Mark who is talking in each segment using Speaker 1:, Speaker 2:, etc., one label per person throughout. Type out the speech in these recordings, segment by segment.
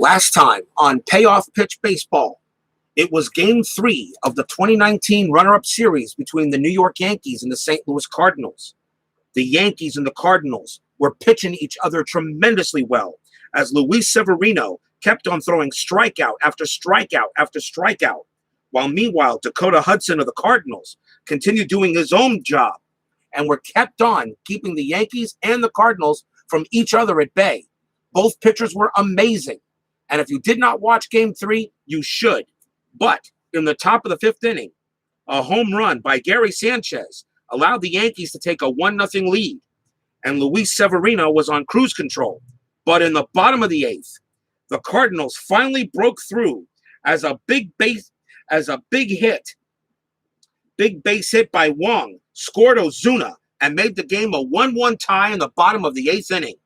Speaker 1: Last time on Payoff Pitch Baseball, it was Game 3 of the 2019 runner-up series between the New York Yankees and the St. Louis Cardinals. The Yankees and the Cardinals were pitching each other tremendously well as Luis Severino kept on throwing strikeout after strikeout after strikeout, while meanwhile Dakota Hudson of the Cardinals continued doing his own job and were kept on keeping the Yankees and the Cardinals from each other at bay. Both pitchers were amazing. And if you did not watch Game 3, you should. But in the top of the fifth inning, a home run by Gary Sanchez allowed the Yankees to take a 1-0 lead. And Luis Severino was on cruise control. But in the bottom of the eighth, the Cardinals finally broke through as a big base hit by Wong scored Ozuna and made the game a 1-1 tie in the bottom of the eighth inning.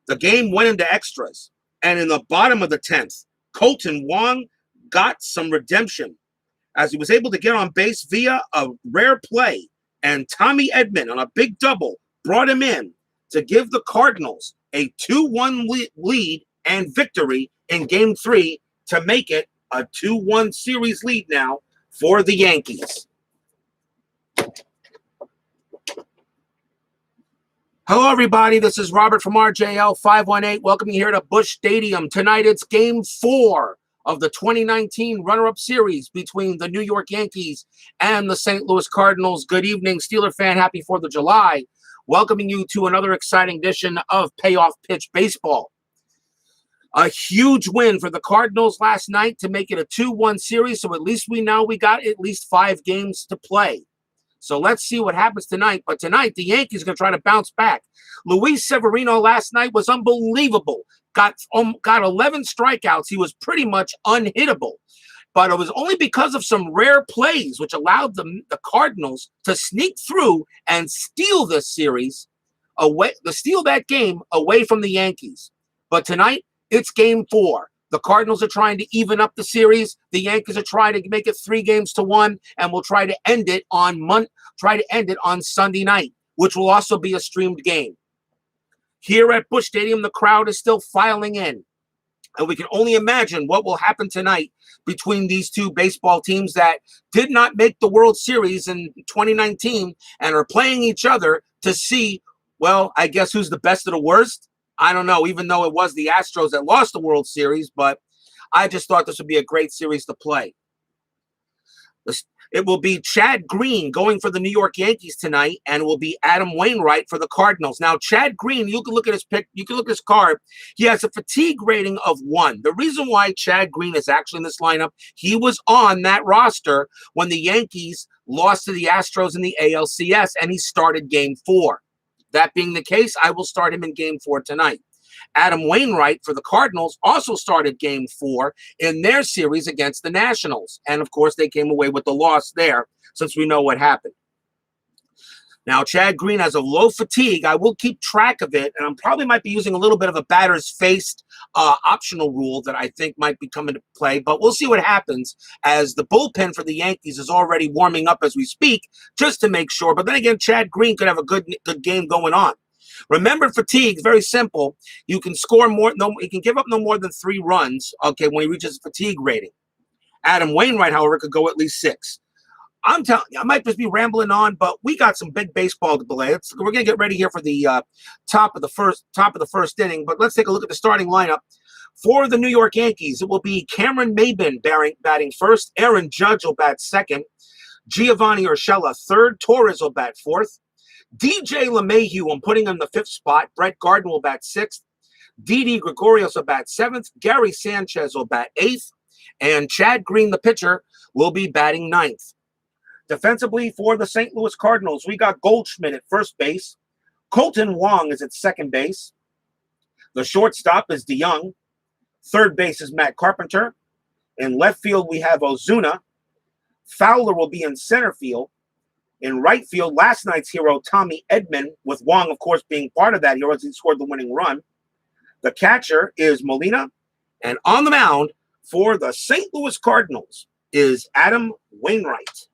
Speaker 1: The game went into extras. And in the bottom of the 10th, Colton Wong got some redemption as he was able to get on base via a rare play. And Tommy Edman on a big double brought him in to give the Cardinals a 2-1 lead and victory in Game 3 to make it a 2-1 series lead now for the Yankees. Hello, everybody. This is Robert from RJL 518. Welcome you here to Busch Stadium. Tonight, it's Game 4 of the 2019 runner-up series between the New York Yankees and the St. Louis Cardinals. Good evening, Steeler fan. Happy 4th of July. Welcoming you to another exciting edition of Payoff Pitch Baseball. A huge win for the Cardinals last night to make it a 2-1 series, so at least we know we got at least 5 games to play. So let's see what happens tonight. But tonight, the Yankees are going to try to bounce back. Luis Severino last night was unbelievable. Got 11 strikeouts. He was pretty much unhittable. But it was only because of some rare plays, which allowed the Cardinals to sneak through and steal this series away, to steal that game away from the Yankees. But tonight, it's Game 4. The Cardinals are trying to even up the series. The Yankees are trying to make it 3-1, and we'll try to end it on Sunday night, which will also be a streamed game. Here at Busch Stadium, the crowd is still filing in, and we can only imagine what will happen tonight between these two baseball teams that did not make the World Series in 2019 and are playing each other to see, well, I guess who's the best of the worst. I don't know, even though it was the Astros that lost the World Series, but I just thought this would be a great series to play. It will be Chad Green going for the New York Yankees tonight, and it will be Adam Wainright for the Cardinals. Now, Chad Green, you can look at his pick, you can look at his card. He has a fatigue rating of 1. The reason why Chad Green is actually in this lineup, he was on that roster when the Yankees lost to the Astros in the ALCS, and he started Game 4. That being the case, I will start him in Game 4 tonight. Adam Wainright for the Cardinals also started Game 4 in their series against the Nationals. And, of course, they came away with the loss there since we know what happened. Now, Chad Green has a low fatigue. I will keep track of it, and I probably might be using a little bit of a batter's face optional rule that I think might be coming to play. But we'll see what happens as the bullpen for the Yankees is already warming up as we speak, just to make sure. But then again, Chad Green could have a good game going on. Remember, fatigue, very simple. You can score you can give up no more than 3 runs, okay, when he reaches fatigue rating. Adam Wainright, however, could go at least 6. I'm telling you, I might just be rambling on, but we got some big baseball to play. We're going to get ready here for the top of the first inning. But let's take a look at the starting lineup. For the New York Yankees, it will be Cameron Maybin batting first. Aaron Judge will bat second. Giovanni Urshela third. Torres will bat fourth. DJ LeMahieu, I'm putting him in the 5th spot. Brett Gardner will bat 6th. Didi Gregorius will bat 7th. Gary Sanchez will bat 8th. And Chad Green, the pitcher, will be batting 9th. Defensively for the St. Louis Cardinals, we got Goldschmidt at first base. Colton Wong is at second base. The shortstop is DeYoung. Third base is Matt Carpenter. In left field, we have Ozuna. Fowler will be in center field. In right field, last night's hero, Tommy Edman, with Wong, of course, being part of that hero as he scored the winning run. The catcher is Molina. And on the mound for the St. Louis Cardinals is Adam Wainright.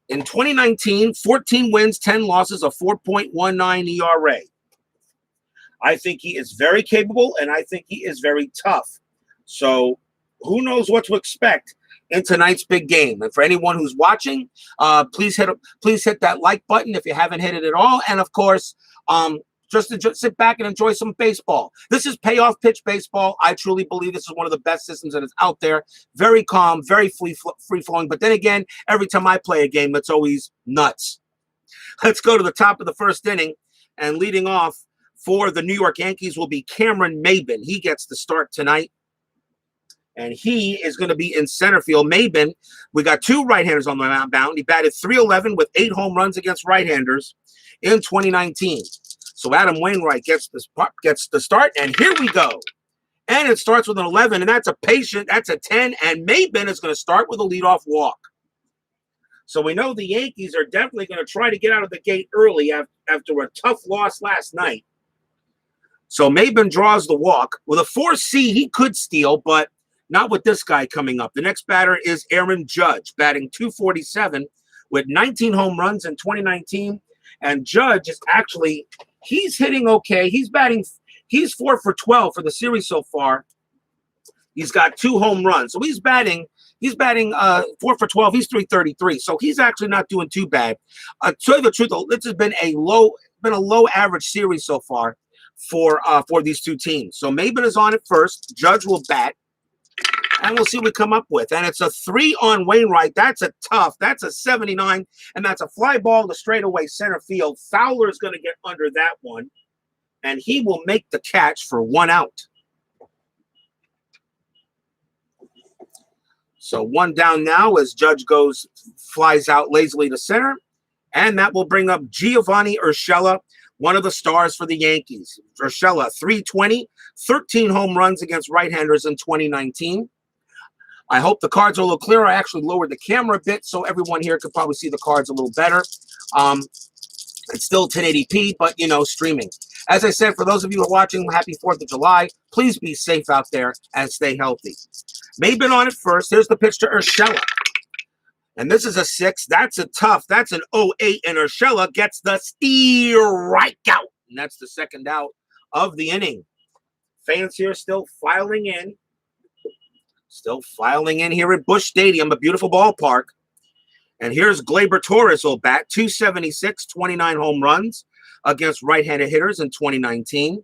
Speaker 1: In 2019, 14 wins, 10 losses, a 4.19 ERA. I think he is very capable, and I think he is very tough. So who knows what to expect in tonight's big game. And for anyone who's watching, please hit that like button if you haven't hit it at all. And of course, just sit back and enjoy some baseball. This is payoff pitch baseball. I truly believe this is one of the best systems that is out there. Very calm, very free-flowing. But then again, every time I play a game, it's always nuts. Let's go to the top of the first inning. And leading off for the New York Yankees will be Cameron Maybin. He gets the start tonight. And he is going to be in center field. Maybin, we got two right-handers on the mound. He batted .311 with 8 home runs against right-handers in 2019. So Adam Wainright gets the start, and here we go. And it starts with an 11, and that's a 10, and Maybin is going to start with a leadoff walk. So we know the Yankees are definitely going to try to get out of the gate early after a tough loss last night. So Maybin draws the walk. With a 4C, he could steal, but not with this guy coming up. The next batter is Aaron Judge, batting .247 with 19 home runs in 2019. And Judge is actually, he's hitting okay. He's 4 for 12 for the series so far. He's got 2 home runs. So he's batting 4 for 12. He's .333. So he's actually not doing too bad. To tell you the truth, this has been a low average series so far for these two teams. So Maybin is on it first. Judge will bat. And we'll see what we come up with. And it's a 3 on Wainright. That's a 79. And that's a fly ball to straightaway center field. Fowler is going to get under that one. And he will make the catch for 1 out. So 1 down now as Judge flies out lazily to center. And that will bring up Giovanni Urshela, one of the stars for the Yankees. Urshela, .320, 13 home runs against right-handers in 2019. I hope the cards are a little clearer. I actually lowered the camera a bit so everyone here could probably see the cards a little better. It's still 1080p, but, streaming. As I said, for those of you who are watching, happy 4th of July. Please be safe out there and stay healthy. Maybin on it first. Here's the pitch to Urshela. And this is a 6. That's an 08, and Urshela gets the strikeout. And that's the second out of the inning. Fans here still filing in. Still filing in here at Busch Stadium, a beautiful ballpark. And here's Gleyber Torres will bat, .276, 29 home runs against right-handed hitters in 2019.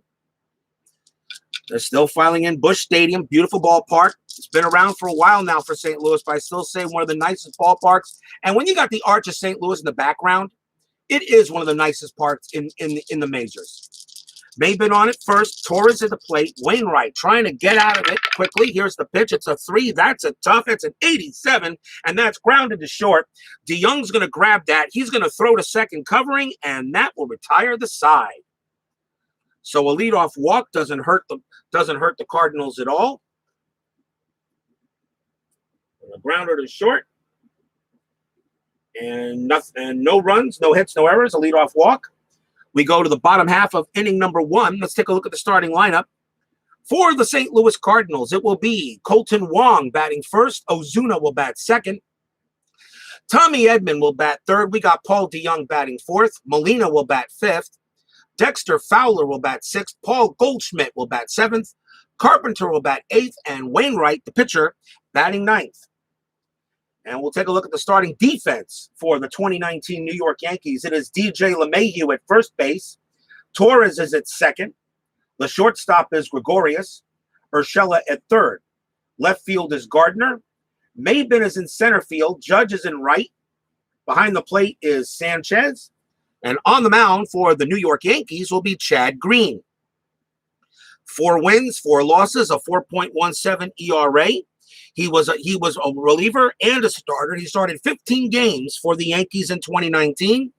Speaker 1: They're still filing in Busch Stadium, beautiful ballpark. It's been around for a while now for St. Louis, but I still say one of the nicest ballparks. And when you got the Arch of St. Louis in the background, it is one of the nicest parks in the majors. Maybin on it first. Torres at the plate. Wainright trying to get out of it quickly. Here's the pitch. It's a 3. That's a tough. It's an 87, and that's grounded to short. DeYoung's going to grab that. He's going to throw to second covering, and that will retire the side. So a leadoff walk doesn't hurt the Cardinals at all. And a grounder to short. And no runs, no hits, no errors. A leadoff walk. We go to the bottom half of inning number 1. Let's take a look at the starting lineup. For the St. Louis Cardinals, it will be Colton Wong batting first. Ozuna will bat second. Tommy Edman will bat third. We got Paul DeYoung batting fourth. Molina will bat fifth. Dexter Fowler will bat sixth. Paul Goldschmidt will bat seventh. Carpenter will bat eighth. And Wainright, the pitcher, batting ninth. And we'll take a look at the starting defense for the 2019 New York Yankees. It is DJ LeMahieu at first base. Torres is at second. The shortstop is Gregorius. Urshela at third. Left field is Gardner. Maybin is in center field. Judge is in right. Behind the plate is Sanchez. And on the mound for the New York Yankees will be Chad Green. 4 wins, 4 losses, a 4.17 ERA. He was a reliever and a starter. He started 15 games for the Yankees in 2019.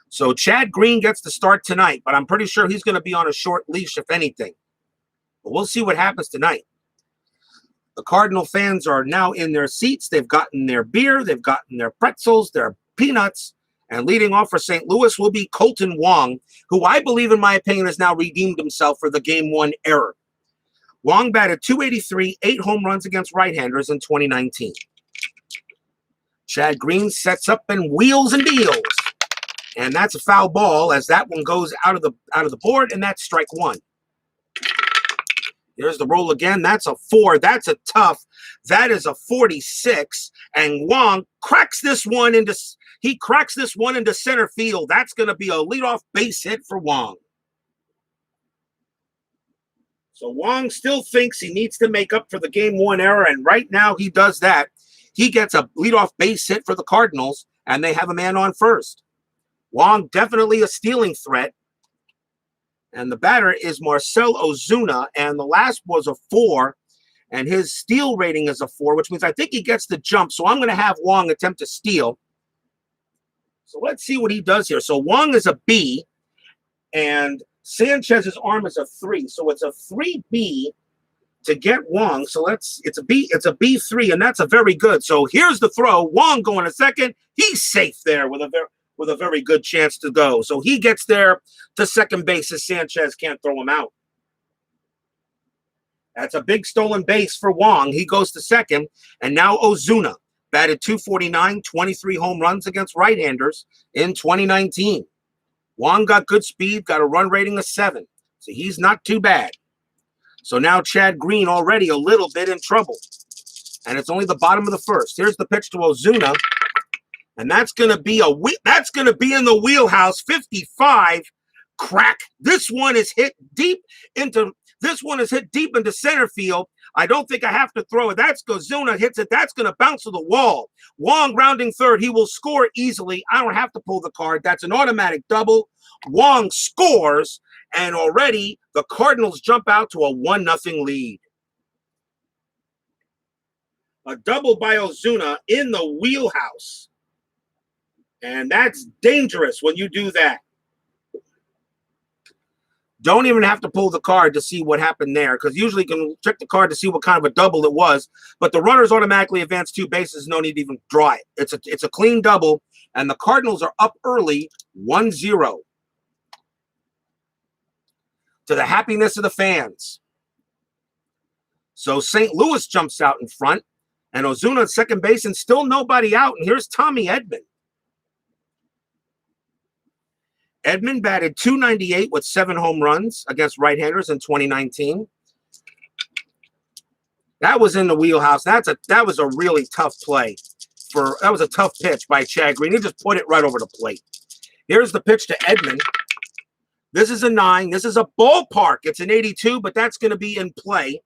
Speaker 1: So Chad Green gets the start tonight, but I'm pretty sure he's going to be on a short leash, if anything. But we'll see what happens tonight. The Cardinal fans are now in their seats. They've gotten their beer. They've gotten their pretzels, their peanuts. And leading off for St. Louis will be Colton Wong, who I believe, in my opinion, has now redeemed himself for the Game 1 error. Wong batted .283, 8 home runs against right-handers in 2019. Chad Green sets up and wheels and deals. And that's a foul ball as that one goes out of the board, and that's strike 1. Here's the roll again. That's a 4. That's a tough. That is a 46. And Wong cracks this one into center field. That's going to be a leadoff base hit for Wong. So Wong still thinks he needs to make up for the game 1 error, and right now he does that. He gets a leadoff base hit for the Cardinals, and they have a man on first. Wong definitely a stealing threat. And the batter is Marcell Ozuna, and the last was a 4, and his steal rating is a 4, which means I think he gets the jump. So I'm going to have Wong attempt to steal. So let's see what he does here. So Wong is a B, and Sanchez's arm is a 3. So it's a 3B to get Wong. So it's a B3, and that's a very good. So here's the throw. Wong going to second. He's safe there with a very good chance to go. So he gets there to second base as Sanchez can't throw him out. That's a big stolen base for Wong. He goes to second. And now Ozuna batted .249, 23 home runs against right-handers in 2019. Wong got good speed, got a run rating of 7. So he's not too bad. So now Chad Green already a little bit in trouble. And it's only the bottom of the first. Here's the pitch to Ozuna. And that's going to be in the wheelhouse. 55 crack. This one is hit deep into center field. I don't think I have to throw it. That's Ozuna hits it. That's going to bounce to the wall. Wong rounding third. He will score easily. I don't have to pull the card. That's an automatic double. Wong scores, and already the Cardinals jump out to a 1-0 lead. A double by Ozuna in the wheelhouse. And that's dangerous when you do that. Don't even have to pull the card to see what happened there, because usually you can check the card to see what kind of a double it was. But the runners automatically advance 2 bases. No need to even draw it. It's a clean double, and the Cardinals are up early 1-0. To the happiness of the fans. So St. Louis jumps out in front, and Ozuna at second base, and still nobody out. And here's Tommy Edman. Edman batted .298 with 7 home runs against right-handers in 2019. That was in the wheelhouse. That was a really tough play. That was a tough pitch by Chad Green. He just put it right over the plate. Here's the pitch to Edman. This is a 9. This is a ballpark. It's an 82, but that's going to be in play.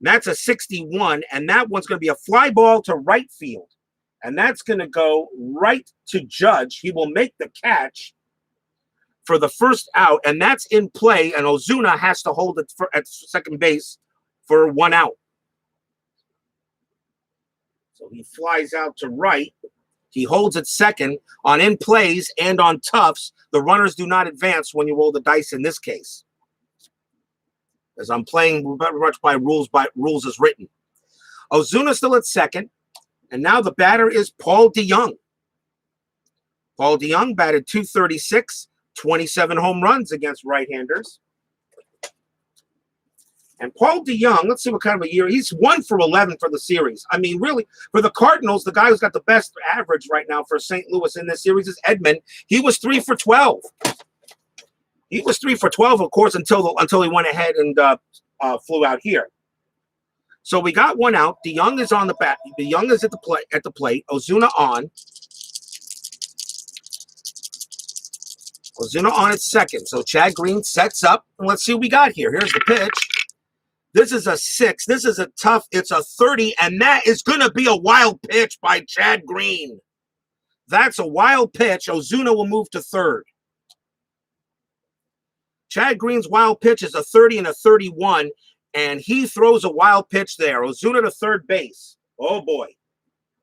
Speaker 1: That's a 61, and that one's going to be a fly ball to right field. And that's going to go right to Judge. He will make the catch for the first out, and that's in play, and Ozuna has to hold it at second base for 1 out. So he flies out to right. He holds it second. On in plays and on toughs, the runners do not advance when you roll the dice in this case. As I'm playing very much by rules as written. Ozuna still at second, and now the batter is Paul DeJong. Paul DeJong batted .236, 27 home runs against right-handers. And Paul DeJong, let's see what kind of a year. He's 1 for 11 for the series. I mean, really, for the Cardinals, the guy who's got the best average right now for St. Louis in this series is Edman. He was 3 for 12. He was 3 for 12, of course, until he went ahead and flew out here. So we got 1 out. DeJong is on the bat. DeJong is at the plate. Ozuna on. Ozuna on at second. So Chad Green sets up. And let's see what we got here. Here's the pitch. This is a 6. This is a tough. It's a 30. And that is going to be a wild pitch by Chad Green. That's a wild pitch. Ozuna will move to third. Chad Green's wild pitch is a 30 and a 31. And he throws a wild pitch there. Ozuna to third base. Oh, boy.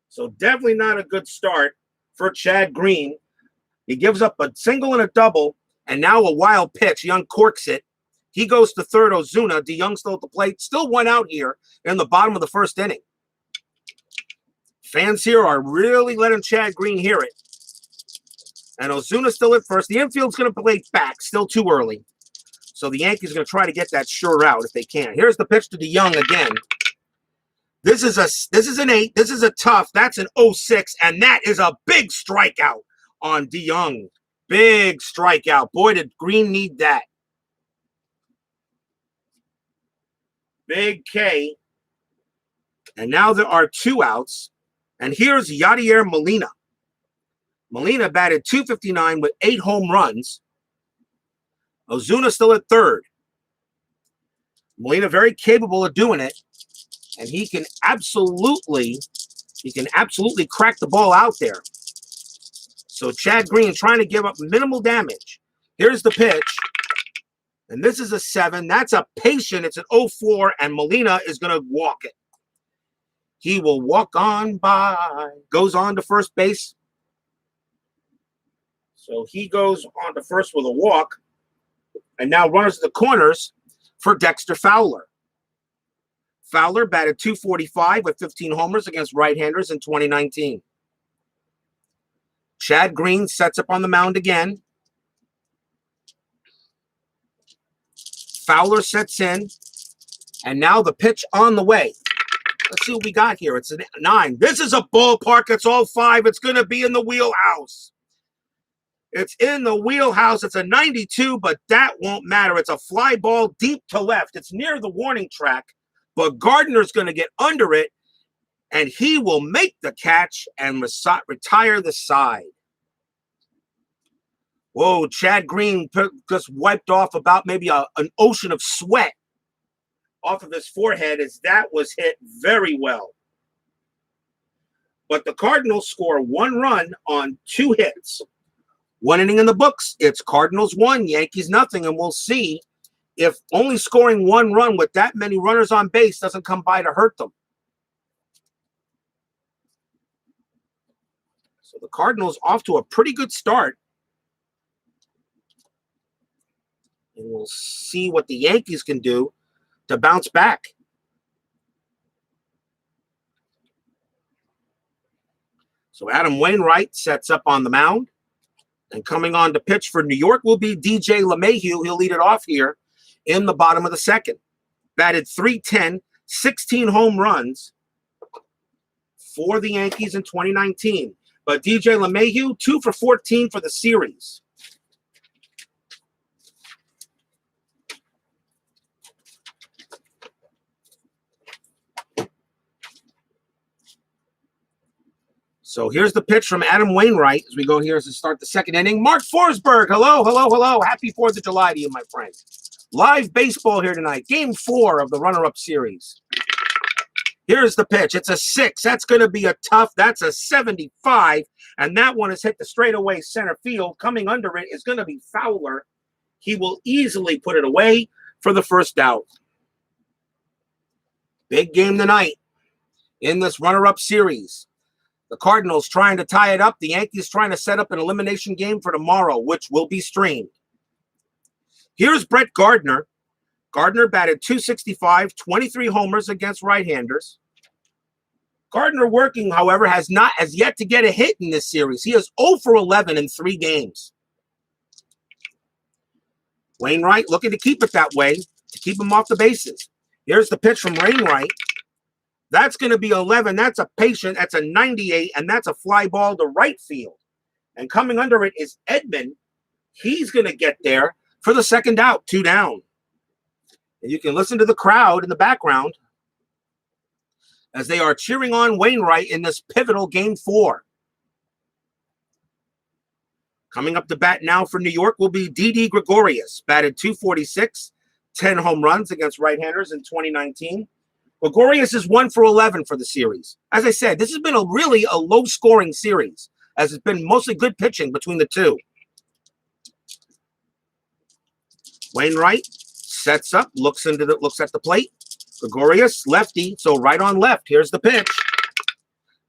Speaker 1: So definitely not a good start for Chad Green. He gives up a single and a double, and now a wild pitch. Young corks it. He goes to third, Ozuna. DeJong still at the plate. Still 1 out here in the bottom of the first inning. Fans here are really letting Chad Green hear it. And Ozuna still at first. The infield's going to play back. Still too early. So the Yankees are going to try to get that sure out if they can. Here's the pitch to DeJong again. This is an 8. This is a tough. That's an 06, and that is a big strikeout on DeJong. Big strikeout. Boy, did Green need that. Big K. And now there are 2 outs. And here's Yadier Molina. Molina batted .259 with 8 home runs. Ozuna still at third. Molina very capable of doing it. And he can absolutely crack the ball out there. So Chad Green trying to give up minimal damage. Here's the pitch. And this is a 7. That's a patient. It's an 0-4, and Molina is going to walk it. He will walk on by. Goes on to first base. So he goes on to first with a walk. And now runners the corners for Dexter Fowler. Fowler batted .245 with 15 homers against right-handers in 2019. Chad Green sets up on the mound again. Fowler sets in. And now the pitch on the way. Let's see what we got here. It's a 9. This is a ballpark. It's all 5. It's going to be in the wheelhouse. It's in the wheelhouse. It's a 92, but that won't matter. It's a fly ball deep to left. It's near the warning track, but Gardner's going to get under it, and he will make the catch and retire the side. Whoa, Chad Green just wiped off about maybe an ocean of sweat off of his forehead as that was hit very well. But the Cardinals score 1 run on 2 hits. 1 inning in the books. It's Cardinals 1, Yankees nothing, and we'll see if only scoring 1 run with that many runners on base doesn't come by to hurt them. So the Cardinals off to a pretty good start. And we'll see what the Yankees can do to bounce back. So Adam Wainright sets up on the mound. And coming on to pitch for New York will be DJ LeMahieu. He'll lead it off here in the bottom of the second. Batted .310, 16 home runs for the Yankees in 2019. But DJ LeMahieu, 2 for 14 for the series. So here's the pitch from Adam Wainright as we go here to start the second inning. Mark Forsberg, hello, hello, hello. Happy 4th of July to you, my friend. Live baseball here tonight. Game 4 of the runner-up series. Here's the pitch. It's a 6. That's going to be a tough. That's a 75. And that one is hit the straightaway center field. Coming under it is going to be Fowler. He will easily put it away for the first out. Big game tonight in this runner-up series. The Cardinals trying to tie it up. The Yankees trying to set up an elimination game for tomorrow, which will be streamed. Here's Brett Gardner. Gardner batted .265, 23 homers against right-handers. Gardner working, however, has yet to get a hit in this series. He is 0 for 11 in 3 games. Wainwright looking to keep it that way, to keep him off the bases. Here's the pitch from Wainwright. That's going to be 11. That's a patient. That's a 98, and that's a fly ball to right field. And coming under it is Edman. He's going to get there for the second out, 2 down. And you can listen to the crowd in the background as they are cheering on Wainwright in this pivotal Game 4. Coming up to bat now for New York will be Didi Gregorius. Batted .246, 10 home runs against right-handers in 2019. Gregorius is 1 for 11 for the series. As I said, this has been a low-scoring series, as it's been mostly good pitching between the two. Wainwright sets up, looks at the plate. Gregorius, lefty, so right on left. Here's the pitch.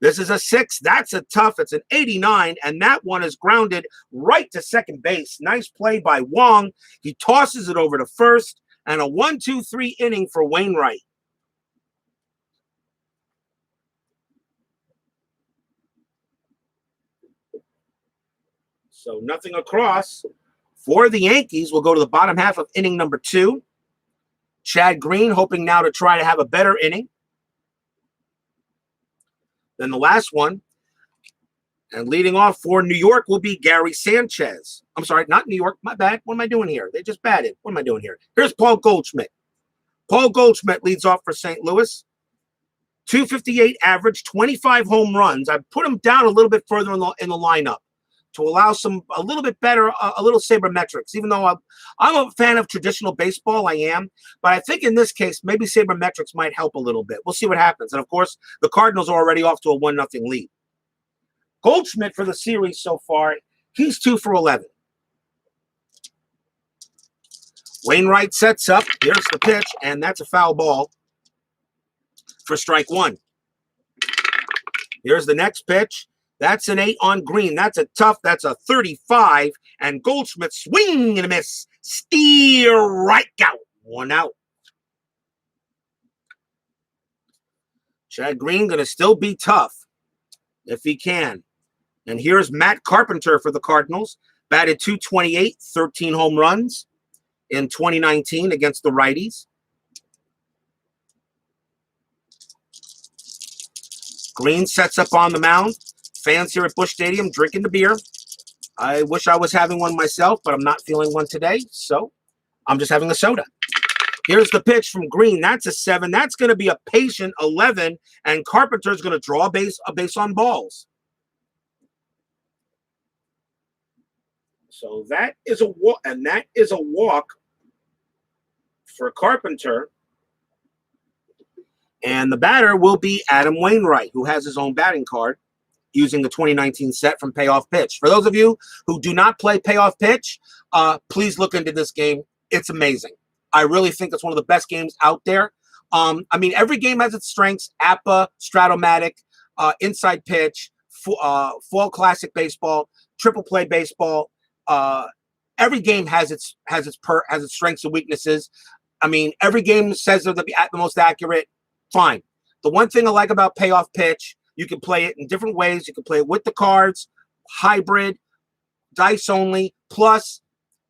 Speaker 1: This is a 6. That's a tough. It's an 89, and that one is grounded right to second base. Nice play by Wong. He tosses it over to first, and a 1-2-3 inning for Wainwright. So nothing across for the Yankees. We'll go to the bottom half of inning number 2. Chad Green hoping now to try to have a better inning than the last one. And leading off for New York will be Gary Sanchez. I'm sorry, not New York. My bad. What am I doing here? They just batted. What am I doing here? Here's Paul Goldschmidt. Paul Goldschmidt leads off for St. Louis. 258 average, 25 home runs. I put him down a little bit further in the lineup to allow a little bit better, a little sabermetrics. Even though I'm a fan of traditional baseball, I am. But I think in this case, maybe sabermetrics might help a little bit. We'll see what happens. And of course, the Cardinals are already off to a 1-0 lead. Goldschmidt for the series so far, he's 2 for 11. Wainright sets up. Here's the pitch, and that's a foul ball for strike one. Here's the next pitch. That's an 8 on Green. That's a 35. And Goldschmidt swing and a miss. Strike out. 1 out. Chad Green going to still be tough if he can. And here's Matt Carpenter for the Cardinals. Batted .228, 13 home runs in 2019 against the righties. Green sets up on the mound. Fans here at Busch Stadium drinking the beer. I wish I was having one myself, but I'm not feeling one today, so I'm just having a soda. Here's the pitch from Green. That's a 7. That's going to be a patient 11, and Carpenter's going to draw a base on balls. So that is a walk, and that is a walk for Carpenter. And the batter will be Adam Wainright, who has his own batting card using the 2019 set from Payoff Pitch. For those of you who do not play Payoff Pitch, please look into this game. It's amazing. I really think it's one of the best games out there. I mean, every game has its strengths. APA, Stratomatic, Inside Pitch, Fall Classic Baseball, Triple Play Baseball. Every game has its strengths and weaknesses. I mean, every game says they're the most accurate. Fine. The one thing I like about Payoff Pitch, you can play it in different ways. You can play it with the cards, hybrid, dice only, plus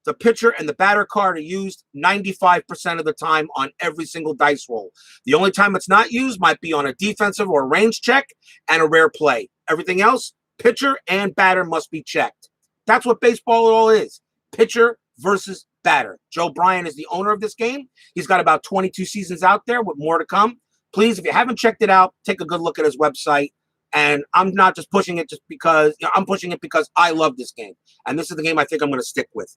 Speaker 1: the pitcher and the batter card are used 95% of the time on every single dice roll. The only time it's not used might be on a defensive or range check and a rare play. Everything else, pitcher and batter must be checked. That's what baseball all is. Pitcher versus batter. Joe Bryan is the owner of this game. He's got about 22 seasons out there with more to come. Please, if you haven't checked it out, take a good look at his website. And I'm not just pushing it just because, I'm pushing it because I love this game. And this is the game I think I'm going to stick with.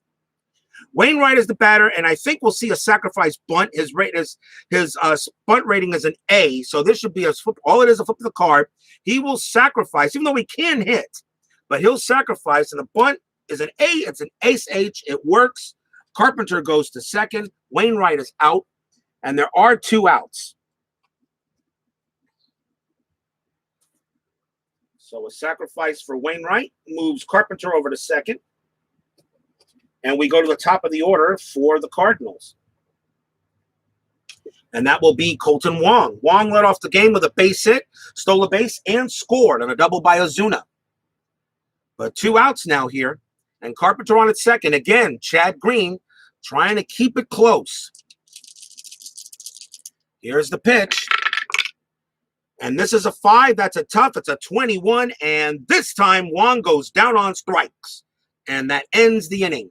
Speaker 1: Wainright is the batter, and I think we'll see a sacrifice bunt. His bunt rating is an A, so this should be a flip. All it is a flip of the card. He will sacrifice, even though he can hit, but he'll sacrifice, and the bunt is an A. It's an ace-H. It works. Carpenter goes to second. Wainright is out, and there are 2 outs. So a sacrifice for Wainright moves Carpenter over to second. And we go to the top of the order for the Cardinals. And that will be Colton Wong. Wong led off the game with a base hit, stole a base, and scored on a double by Ozuna. But 2 outs now here. And Carpenter on at second. Again, Chad Green trying to keep it close. Here's the pitch. And this is a 5. That's a tough. It's a 21. And this time, Wong goes down on strikes. And that ends the inning.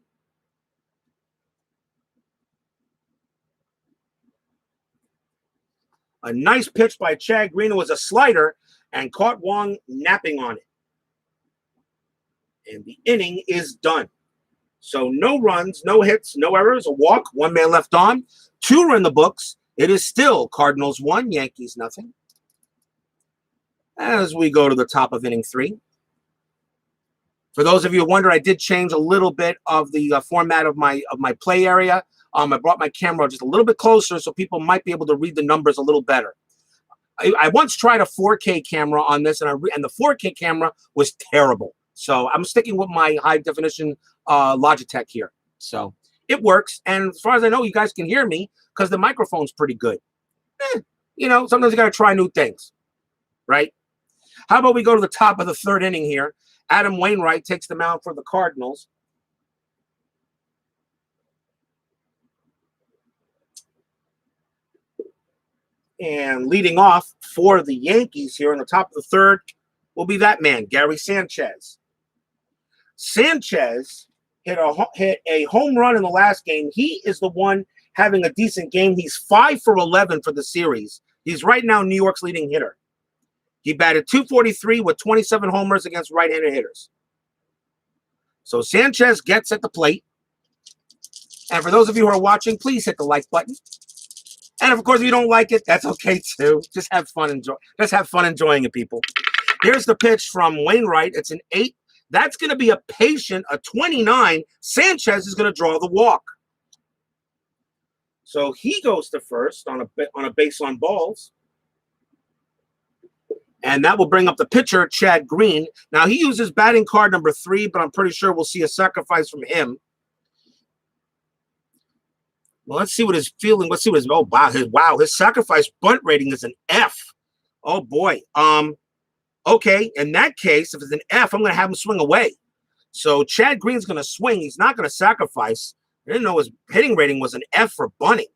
Speaker 1: A nice pitch by Chad Green. It was a slider and caught Wong napping on it. And the inning is done. So no runs, no hits, no errors, a walk, 1 man left on. 2 are in the books. It is still Cardinals 1, Yankees nothing. As we go to the top of inning 3. For those of you who wonder, I did change a little bit of the format of my play area. I brought my camera just a little bit closer so people might be able to read the numbers a little better. I once tried a 4K camera on this, and the 4K camera was terrible. So I'm sticking with my high definition Logitech here. So it works, and as far as I know, you guys can hear me because the microphone's pretty good. Sometimes you got to try new things, right? How about we go to the top of the 3rd inning here? Adam Wainright takes the mound for the Cardinals. And leading off for the Yankees here in the top of the 3rd will be that man, Gary Sanchez. Sanchez hit a home run in the last game. He is the one having a decent game. He's 5 for 11 for the series. He's right now New York's leading hitter. He batted .243 with 27 homers against right-handed hitters. So Sanchez gets at the plate. And for those of you who are watching, please hit the like button. And of course, if you don't like it, that's okay too. Just have fun enjoying it, people. Here's the pitch from Wainwright. It's an 8. That's going to be a patient, a 29. Sanchez is going to draw the walk. So he goes to first on a base on balls. And that will bring up the pitcher, Chad Green. Now, he uses batting card number 3, but I'm pretty sure we'll see a sacrifice from him. Well, let's see what his feeling. Let's see what his. Oh wow! His sacrifice bunt rating is an F. Oh boy. Okay. In that case, if it's an F, I'm going to have him swing away. So Chad Green's going to swing. He's not going to sacrifice. I didn't know his hitting rating was an F for bunting.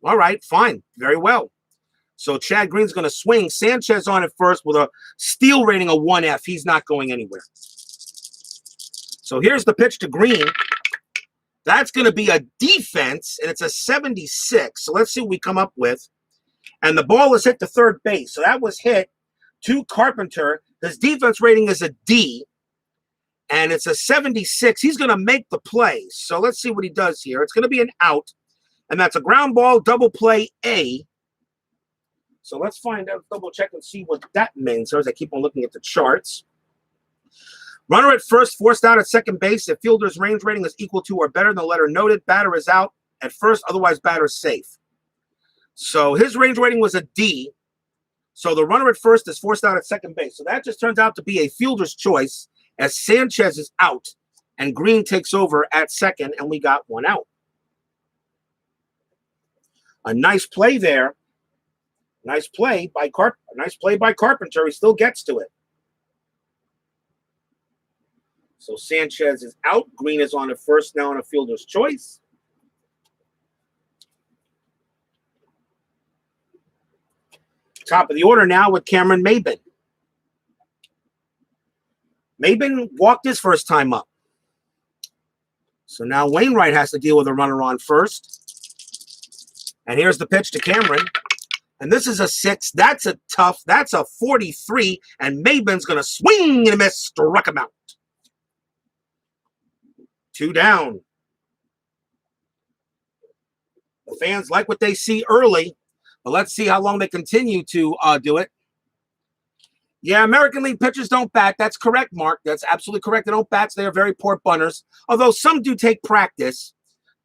Speaker 1: All right, fine, very well. So Chad Green's going to swing. Sanchez on at first with a steal rating of 1F. He's not going anywhere. So here's the pitch to Green. That's going to be a defense, and it's a 76. So let's see what we come up with. And the ball is hit to third base. So that was hit to Carpenter. His defense rating is a D, and it's a 76. He's going to make the play. So let's see what he does here. It's going to be an out, and that's a ground ball, double play A. So let's find out, double check and see what that means as I keep on looking at the charts. Runner at first, forced out at second base. If fielder's range rating is equal to or better than the letter noted, batter is out at first, otherwise batter is safe. So his range rating was a D. So the runner at first is forced out at second base. So that just turns out to be a fielder's choice as Sanchez is out and Green takes over at second, and we got one out. A nice play there. Nice play by Carpenter. He still gets to it. So Sanchez is out. Green is on at first now on a fielder's choice. Top of the order now with Cameron Maybin. Maybin walked his first time up. So now Wainwright has to deal with a runner on first. And here's the pitch to Cameron. And this is a 6. That's a tough. That's a 43. And Maybin's going to swing and miss. Struck him out. 2 down. The fans like what they see early, but let's see how long they continue to do it. Yeah, American League pitchers don't bat. That's correct, Mark. That's absolutely correct. They don't bat. They are very poor bunters, although some do take practice.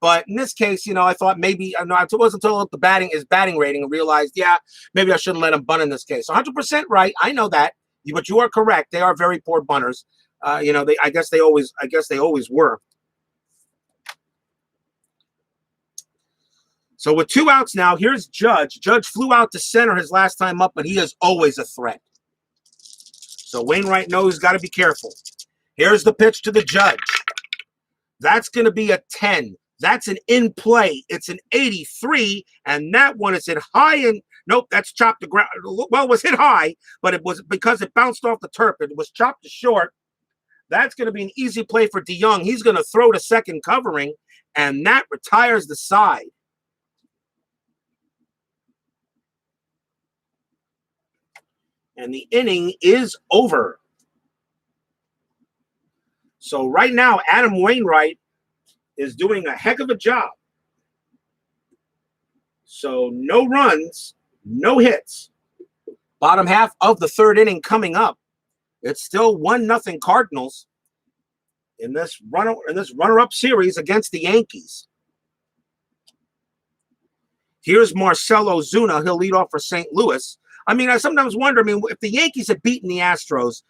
Speaker 1: But in this case, you know, I thought maybe, it wasn't until his batting rating and realized, yeah, maybe I shouldn't let him bunt in this case. 100% right. I know that, but you are correct. They are very poor bunters. I guess they always were. So with 2 outs now, here's Judge. Judge flew out to center his last time up, but he is always a threat. So Wainwright knows he's got to be careful. Here's the pitch to the Judge. That's going to be a 10. That's an in play. It's an 83, and that one is hit high and nope, that's chopped to ground. Well, it was hit high, but it was because it bounced off the turf. It was chopped to short. That's going to be an easy play for DeYoung. He's going to throw to second covering, and that retires the side. And the inning is over. So right now, Adam Wainright is doing a heck of a job. So no runs, no hits. Bottom half of the third inning coming up. It's still 1-0 Cardinals in this runner-up series against the Yankees. Here's Marcell Ozuna. He'll lead off for St. Louis. I mean, I sometimes wonder, if the Yankees had beaten the Astros,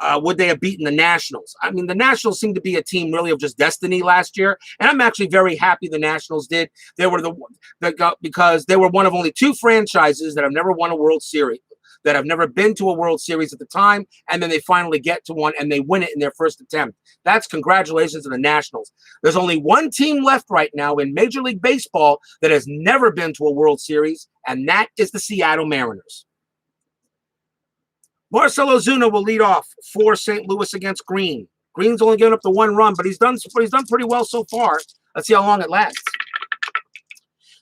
Speaker 1: would they have beaten the Nationals? I mean, the Nationals seem to be a team really of just destiny last year, and I'm actually very happy the Nationals did. They were because they were one of only 2 franchises that have never won a World Series, that have never been to a World Series at the time, and then they finally get to one, and they win it in their first attempt. That's congratulations to the Nationals. There's only one team left right now in Major League Baseball that has never been to a World Series, and that is the Seattle Mariners. Marcell Ozuna will lead off for St. Louis against Green. Green's only given up the 1 run, but he's done pretty well so far. Let's see how long it lasts.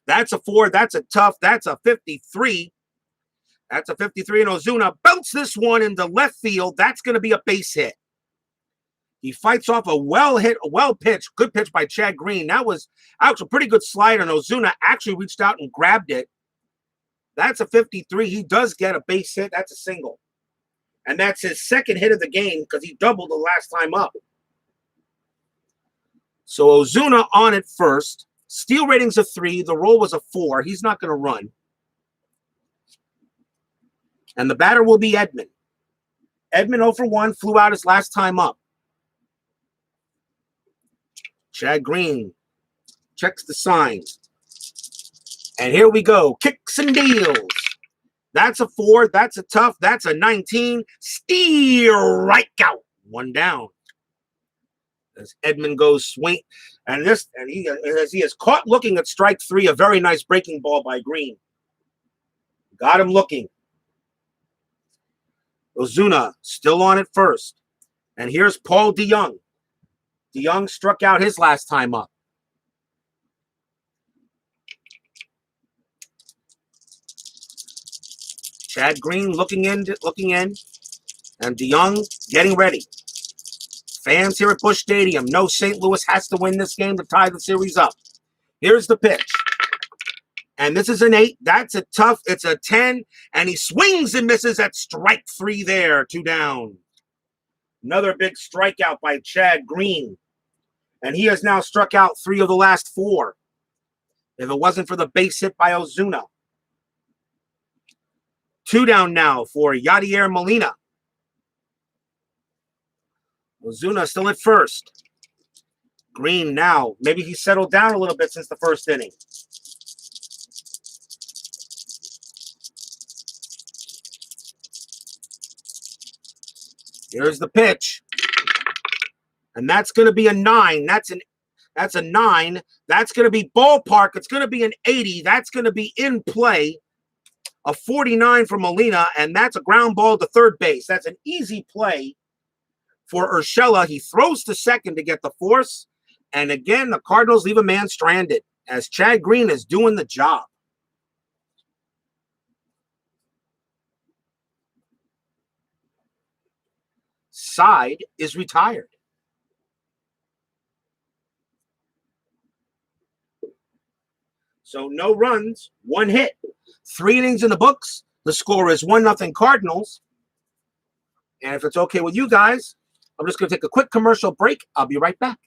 Speaker 1: That's a 4. That's a tough. That's a 53. That's a 53. And Ozuna belts this one into left field. That's going to be a base hit. He fights off a well-pitched, good pitch by Chad Green. That was a pretty good slide, and Ozuna actually reached out and grabbed it. That's a 53. He does get a base hit. That's a single. And that's his second hit of the game because he doubled the last time up. So Ozuna on at first. Steal rating's a 3. The roll was a 4. He's not going to run. And the batter will be Edman. Edman 0 for 1, flew out his last time up. Chad Green checks the sign. And here we go. Kicks and deals. That's a 4. That's a tough. That's a 19. Strikeout. 1 down. As Edman goes swing. And he is caught looking at strike 3. A very nice breaking ball by Green. Got him looking. Ozuna still on at first. And here's Paul DeYoung. DeYoung struck out his last time up. Chad Green looking in, and DeYoung getting ready. Fans here at Busch Stadium know St. Louis has to win this game to tie the series up. Here's the pitch. And this is an 8. That's a tough. It's a 10. And he swings and misses at strike 3 there. 2 down. Another big strikeout by Chad Green. And he has now struck out 3 of the last 4. If it wasn't for the base hit by Ozuna. 2 down now for Yadier Molina. Ozuna still at first. Green now. Maybe he settled down a little bit since the first inning. Here's the pitch. And that's going to be a 9. That's a 9. That's going to be ballpark. It's going to be an 80. That's going to be in play. A 49 for Molina, and that's a ground ball to third base. That's an easy play for Urshela. He throws to second to get the force. And again, the Cardinals leave a man stranded as Chad Green is doing the job. Side is retired. So no runs, 1 hit. 3 innings in the books. The score is 1-0 Cardinals. And if it's okay with you guys, I'm just going to take a quick commercial break. I'll be right back.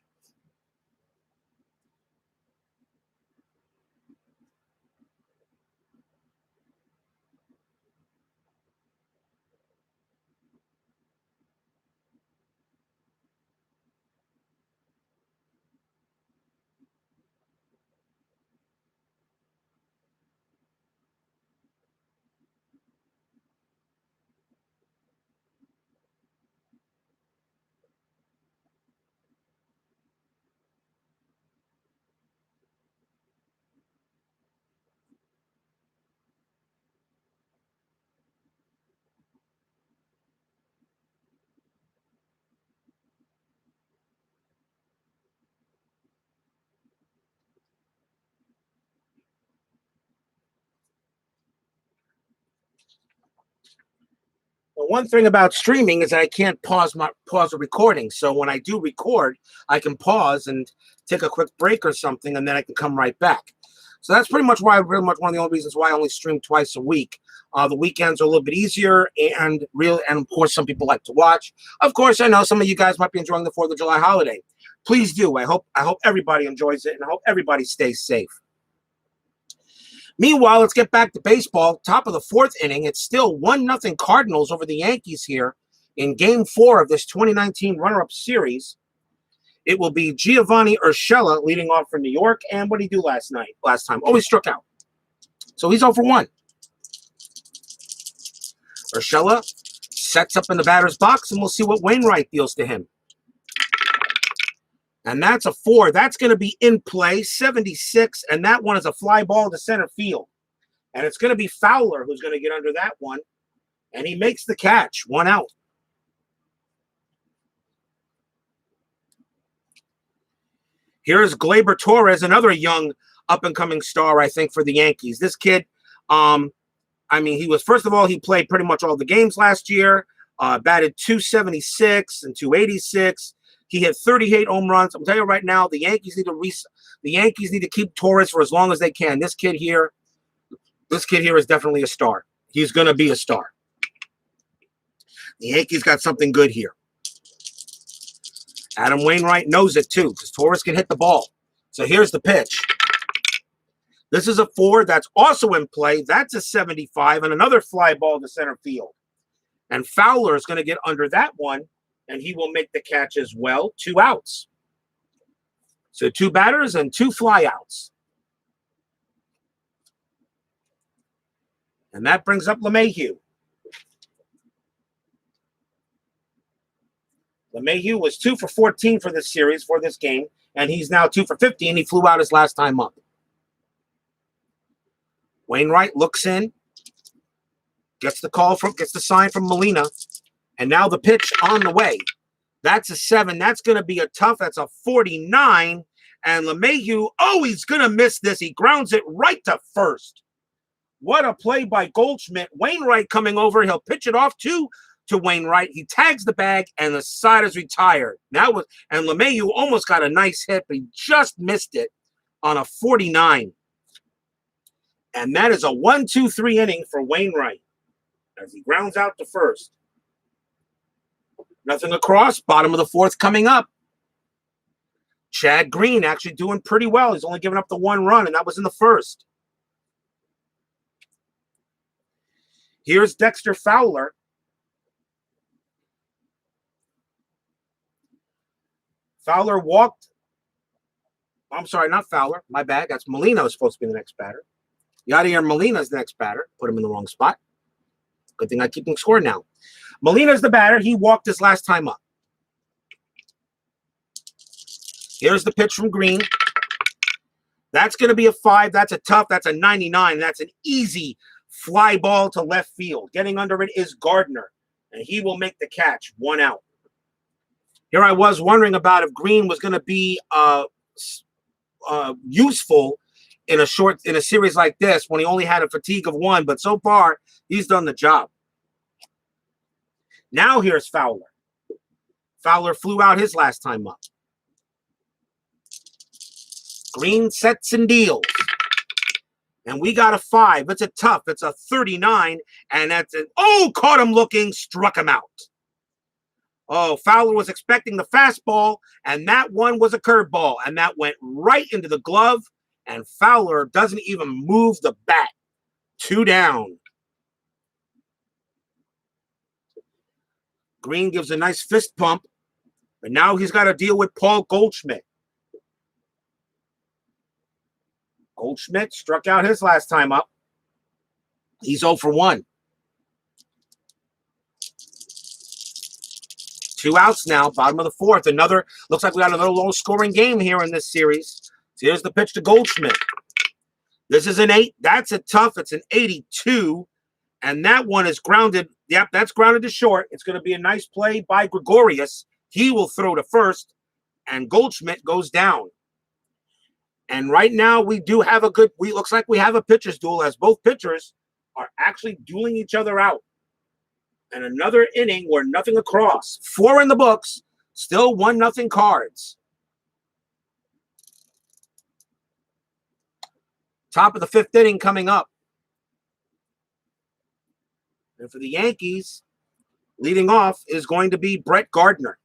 Speaker 1: The one thing about streaming is that I can't pause the recording. So when I do record, I can pause and take a quick break or something, and then I can come right back. So that's pretty much one of the only reasons why I only stream twice a week. The weekends are a little bit easier, and of course, some people like to watch. Of course, I know some of you guys might be enjoying the 4th of July holiday. Please do. I hope everybody enjoys it, and I hope everybody stays safe. Meanwhile, let's get back to baseball. Top of the 4th inning. It's still 1-0 Cardinals over the Yankees here in Game 4 of this 2019 runner-up series. It will be Giovanni Urshela leading off for New York. And what did he do last time? Oh, he struck out. So he's 0 for 1. Urshela sets up in the batter's box, and we'll see what Wainright deals to him. And that's a 4. That's going to be in play, 76. And that one is a fly ball to center field. And it's going to be Fowler who's going to get under that one. And he makes the catch. 1 out. Here's Gleyber Torres, another young up-and-coming star, I think, for the Yankees. This kid, I mean, he was, first of all, he played pretty much all the games last year, batted 276 and 286. He hit 38 home runs. I'm telling you right now, the Yankees need to keep Torres for as long as they can. This kid here is definitely a star. He's going to be a star. The Yankees got something good here. Adam Wainright knows it too, because Torres can hit the ball. So here's the pitch. This is a 4 that's also in play. That's a 75 and another fly ball to center field. And Fowler is going to get under that one, and he will make the catch as well. 2 outs. So 2 batters and 2 flyouts. And that brings up LeMahieu. LeMahieu was 2 for 14 for this series, for this game, and he's now 2 for 15. He flew out his last time up. Wainright looks in, gets the sign from Molina, and now the pitch on the way. That's a 7. That's going to be a tough. That's a 49. And LeMahieu, oh, he's going to miss this. He grounds it right to first. What a play by Goldschmidt. Wainright coming over. He'll pitch it off to Wainright. He tags the bag, and the side is retired. And LeMahieu almost got a nice hit, but he just missed it on a 49. And that is a 1-2-3 inning for Wainright as he grounds out to first. Nothing across. Bottom of the 4th coming up. Chad Green actually doing pretty well. He's only given up the 1 run, and that was in the 1st. Here's Dexter Fowler. Fowler walked. I'm sorry, not Fowler. My bad. That's Molina was supposed to be the next batter. Yadier Molina's the next batter. Put him in the wrong spot. Good thing I keep him score now. Molina's the batter. He walked his last time up. Here's the pitch from Green. That's going to be a 5. That's a tough. That's a 99. That's an easy fly ball to left field. Getting under it is Gardner, and he will make the catch. 1 out. Here I was wondering about if Green was going to be useful in a series like this when he only had a fatigue of 1, but so far he's done the job. Now here's Fowler. Fowler flew out his last time up. Green sets and deals. And we got a 5. It's a tough. It's a 39. And that's an, oh, caught him looking, struck him out. Oh, Fowler was expecting the fastball, and that one was a curveball. And that went right into the glove. And Fowler doesn't even move the bat. 2 down. Green gives a nice fist pump, but now he's got to deal with Paul Goldschmidt. Goldschmidt struck out his last time up. He's 0 for 1. 2 outs now, bottom of the 4th. Looks like we got another low-scoring game here in this series. So here's the pitch to Goldschmidt. This is an 8. That's a tough. It's an 82. And that one is grounded. Yep, that's grounded to short. It's going to be a nice play by Gregorius. He will throw to first, and Goldschmidt goes down. And right now we do have looks like we have a pitcher's duel as both pitchers are actually dueling each other out. And another inning where nothing across. 4 in the books, still 1-0 Cards. Top of the 5th inning coming up. And for the Yankees, leading off is going to be Brett Gardner.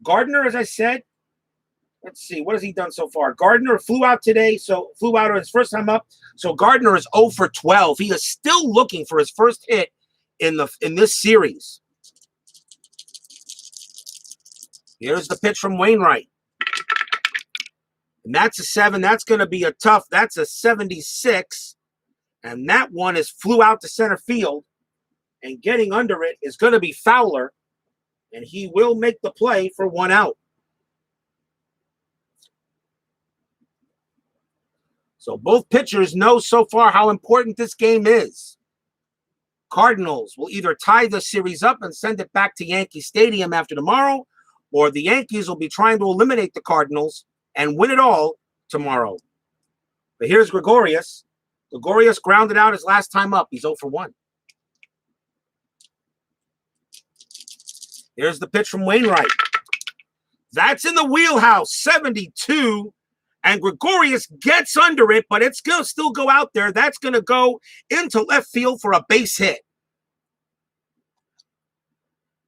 Speaker 1: Gardner, as I said, let's see, what has he done so far? Gardner flew out today, flew out on his first time up. So Gardner is 0 for 12. He is still looking for his first hit in this series. Here's the pitch from Wainright. And that's a 7. That's going to be a tough. That's a 76. And that one flew out to center field. And getting under it is going to be Fowler. And he will make the play for 1 out. So both pitchers know so far how important this game is. Cardinals will either tie the series up and send it back to Yankee Stadium after tomorrow, or the Yankees will be trying to eliminate the Cardinals and win it all tomorrow. But here's Gregorius. Gregorius grounded out his last time up. He's 0 for 1. Here's the pitch from Wainright. That's in the wheelhouse, 72. And Gregorius gets under it, but it's going to still go out there. That's going to go into left field for a base hit.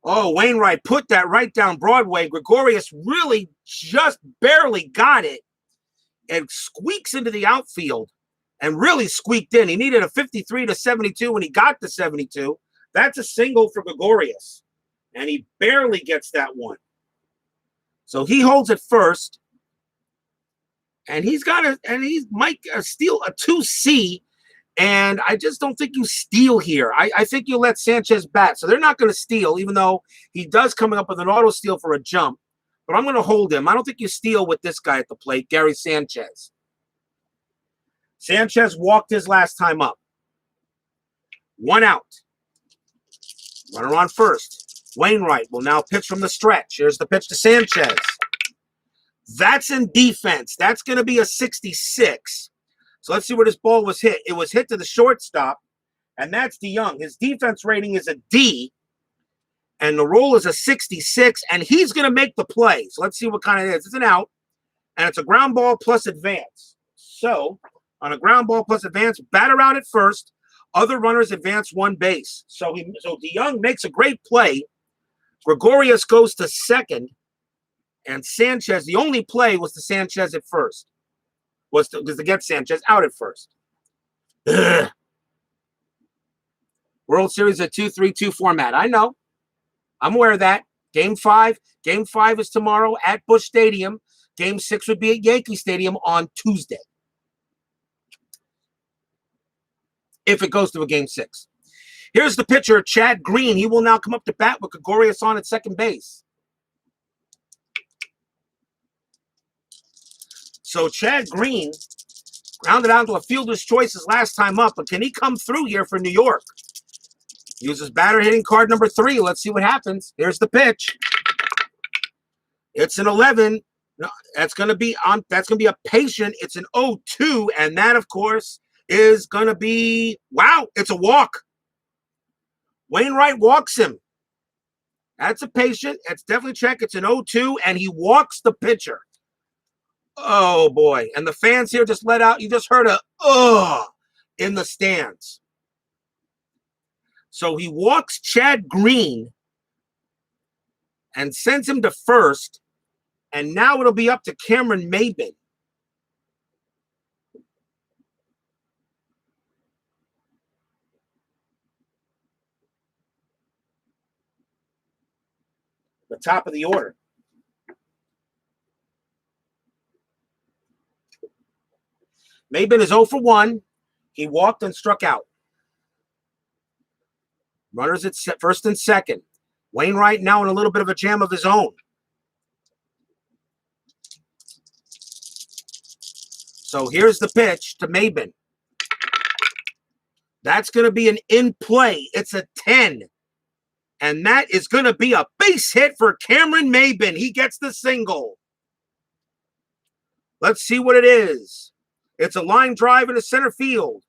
Speaker 1: Oh, Wainright put that right down Broadway. Gregorius really just barely got it and squeaks into the outfield and really squeaked in. He needed a 53 to 72 when he got the 72. That's a single for Gregorius, and he barely gets that one. So he holds it first, and he might steal a 2C, and I just don't think you steal here. I think you let Sanchez bat. So they're not going to steal, even though he does coming up with an auto steal for a jump. But I'm going to hold him. I don't think you steal with this guy at the plate, Gary Sanchez. Sanchez walked his last time up. 1 out. Runner on first. Wainright will now pitch from the stretch. Here's the pitch to Sanchez. That's in defense. That's going to be a 66. So let's see where this ball was hit. It was hit to the shortstop, and that's DeYoung. His defense rating is a D, and the roll is a 66, and he's going to make the play. So let's see what kind it is. It's an out, and it's a ground ball plus advance. So on a ground ball plus advance, batter out at first. Other runners advance 1 base. So DeYoung makes a great play. Gregorius goes to second, and Sanchez, the only play was to Sanchez at first. Was to get Sanchez out at first. Ugh. World Series a 2-3-2 format. I know. I'm aware of that. Game 5. Game 5 is tomorrow at Busch Stadium. Game 6 would be at Yankee Stadium on Tuesday. If it goes to a Game 6. Here's the pitcher, Chad Green. He will now come up to bat with Gregorius on at second base. So Chad Green grounded out to a fielder's choice his last time up, but can he come through here for New York? Uses batter hitting card number 3. Let's see what happens. Here's the pitch. It's an 11. No, that's going to be a patient. It's an 0-2, and that, of course, is going to be, wow, it's a walk. Wainright walks him. That's a patient. It's definitely check. It's an 0-2, and he walks the pitcher. Oh, boy. And the fans here just let out. You just heard a, in the stands. So he walks Chad Green and sends him to first. And now it'll be up to Cameron Maybin. The top of the order. Maybin is 0 for 1. He walked and struck out. Runners at first and second. Wainright now in a little bit of a jam of his own. So here's the pitch to Maybin. That's going to be an in play. It's a 10. And that is going to be a base hit for Cameron Maybin. He gets the single. Let's see what it is. It's a line drive into center field.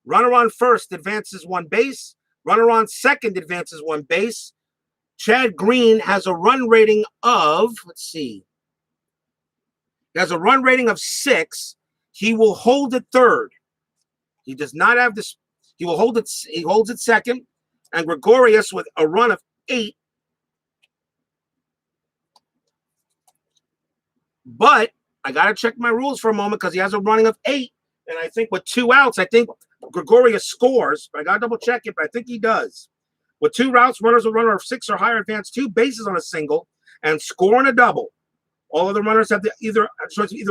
Speaker 1: Runner on first advances 1 base. Runner on second advances 1 base. Chad Green has a run rating of, let's see. He has a run rating of 6. He will hold it third. He does not have this. He will hold it. He holds it second. And Gregorius with a run of 8. But I got to check my rules for a moment because he has a running of 8. And I think with 2 outs, I think Gregorius scores. But I got to double check it, but I think he does. With 2 routes, runners will runner of 6 or higher advance 2 bases on a single and score on a double. All of the runners have either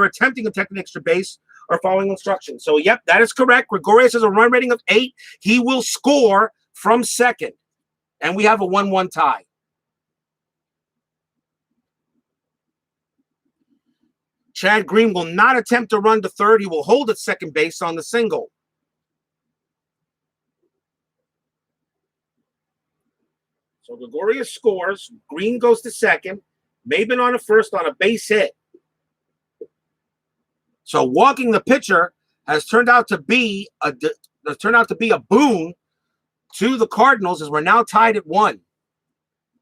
Speaker 1: attempting to take an extra base or following instructions. So, yep, that is correct. Gregorius has a run rating of 8. He will score from second. And we have a 1-1 tie. Chad Green will not attempt to run to third. He will hold at second base on the single. So Gregorius scores. Green goes to second. Maybin on a first on a base hit. So walking the pitcher has turned out to be a boon to the Cardinals, as we're now tied at 1.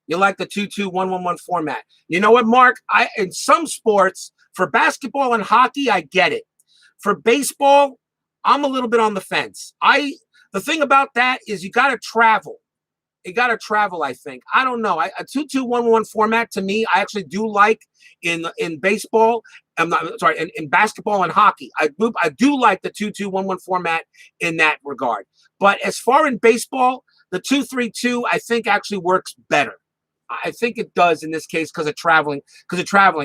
Speaker 1: You like the 2-2-1-1-1 format. You know what, Mark? In some sports, for basketball and hockey, I get it. For baseball, I'm a little bit on the fence. The thing about that is you got to travel. You got to travel, I think. I don't know. A 2-2-1-1 format, to me, I actually do like in baseball. In basketball and hockey. I do like the 2-2-1-1 format in that regard. But as far in baseball, the 2-3-2, I think actually works better. I think it does in this case because of traveling,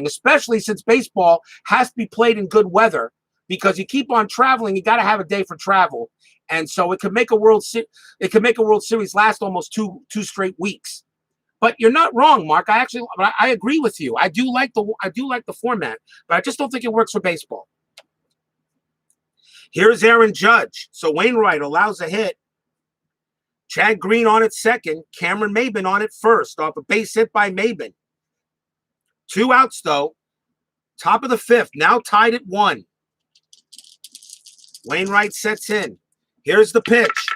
Speaker 1: especially since baseball has to be played in good weather, because you keep on traveling, you got to have a day for travel. And so it could make a World Series last almost two straight weeks. But you're not wrong, Mark. I agree with you. I do like the format, but I just don't think it works for baseball. Here's Aaron Judge. So Wainright allows a hit. Chad Green on at second. Cameron Maybin on at first, off a base hit by Maybin. 2 outs, though. Top of the 5th, now tied at 1. Wainright sets in. Here's the pitch.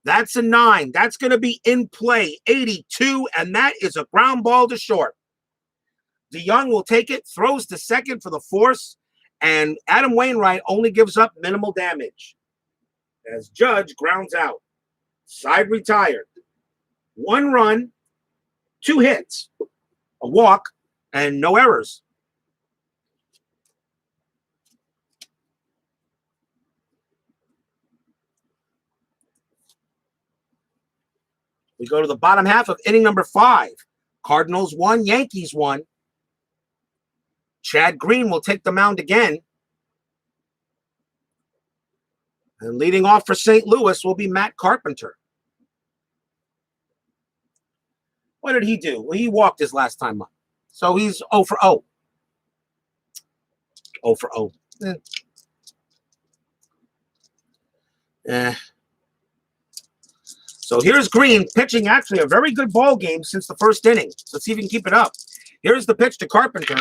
Speaker 1: That's a 9. That's going to be in play. 82, and that is a ground ball to short. DeYoung will take it, throws to second for the force, and Adam Wainright only gives up minimal damage as Judge grounds out. Side retired. 1 run, 2 hits, a walk, and no errors. We go to the bottom half of inning number 5. Cardinals 1, Yankees 1. Chad Green will take the mound again. And leading off for St. Louis will be Matt Carpenter. What did he do? Well, he walked his last time up. So he's 0 for 0. 0 for 0. So here's Green pitching actually a very good ball game since the first inning. Let's see if he can keep it up. Here's the pitch to Carpenter.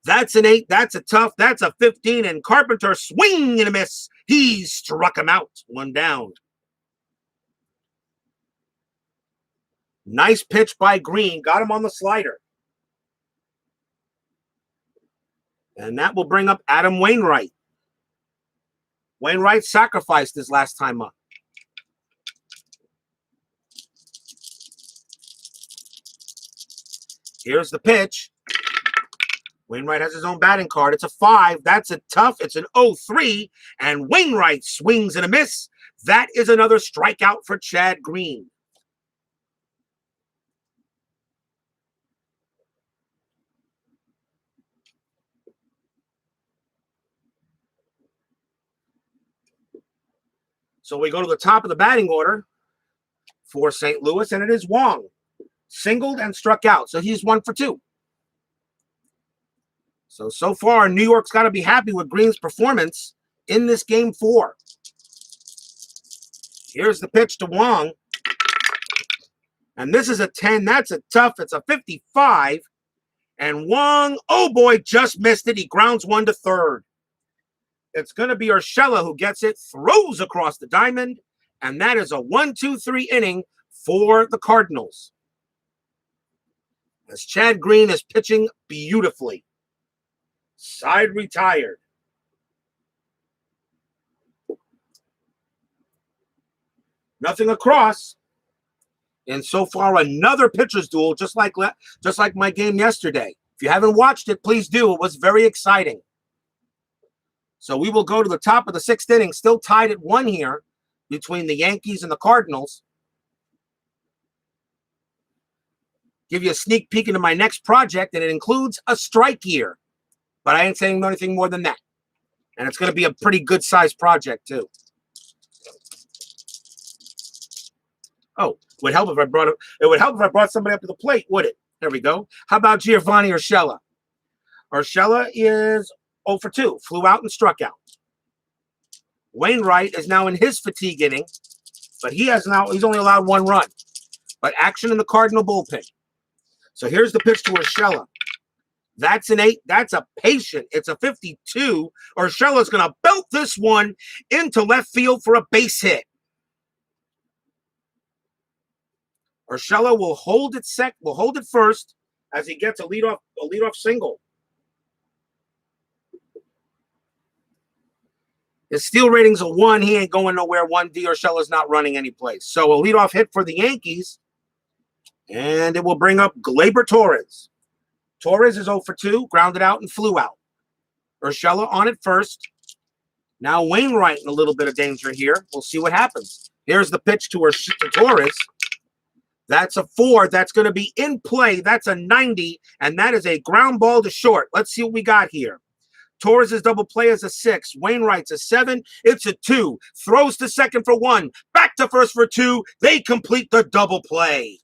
Speaker 1: That's an 8. That's a tough. That's a 15. And Carpenter swing and a miss. He struck him out. 1 down. Nice pitch by Green. Got him on the slider. And that will bring up Adam Wainright. Wainright sacrificed his last time up. Here's the pitch. Wainright has his own batting card. It's a 5. That's a tough. It's an 0-3. And Wainright swings and a miss. That is another strikeout for Chad Green. So we go to the top of the batting order for St. Louis, and it is Wong. Singled and struck out. So he's 1 for 2. So far, New York's got to be happy with Green's performance in this game 4. Here's the pitch to Wong. And this is a 10. That's a tough. It's a 55. And Wong, oh boy, just missed it. He grounds 1 to third. It's going to be Urshela who gets it, throws across the diamond, and that is a 1-2-3 inning for the Cardinals. As Chad Green is pitching beautifully. Side retired. Nothing across. And so far, another pitcher's duel, just like my game yesterday. If you haven't watched it, please do. It was very exciting. So we will go to the top of the 6th inning, still tied at 1 here between the Yankees and the Cardinals. Give you a sneak peek into my next project, and it includes a strike year. But I ain't saying anything more than that. And it's going to be a pretty good-sized project, too. Oh, it would help if I brought somebody up to the plate, would it? There we go. How about Giovanni Urshela? Urshela is 0 for 2. Flew out and struck out. Wainright is now in his fatigue inning, but he's only allowed 1 run. But action in the Cardinal bullpen. So here's the pitch to Urshela. That's an 8. That's a patient. It's a 52. Urshela's going to belt this one into left field for a base hit. Urshela will hold it first as he gets a leadoff single. His steal rating's a 1. He ain't going nowhere. 1D. Urshela's not running any place. So a leadoff hit for the Yankees. And it will bring up Gleyber Torres. Torres is 0 for 2, grounded out and flew out. Urshela on it first. Now Wainright in a little bit of danger here. We'll see what happens. Here's the pitch to Torres. That's a 4. That's going to be in play. That's a 90, and that is a ground ball to short. Let's see what we got here. Torres' double play is a 6. Wainwright's a 7. It's a 2. Throws to second for 1. Back to first for 2. They complete the double play.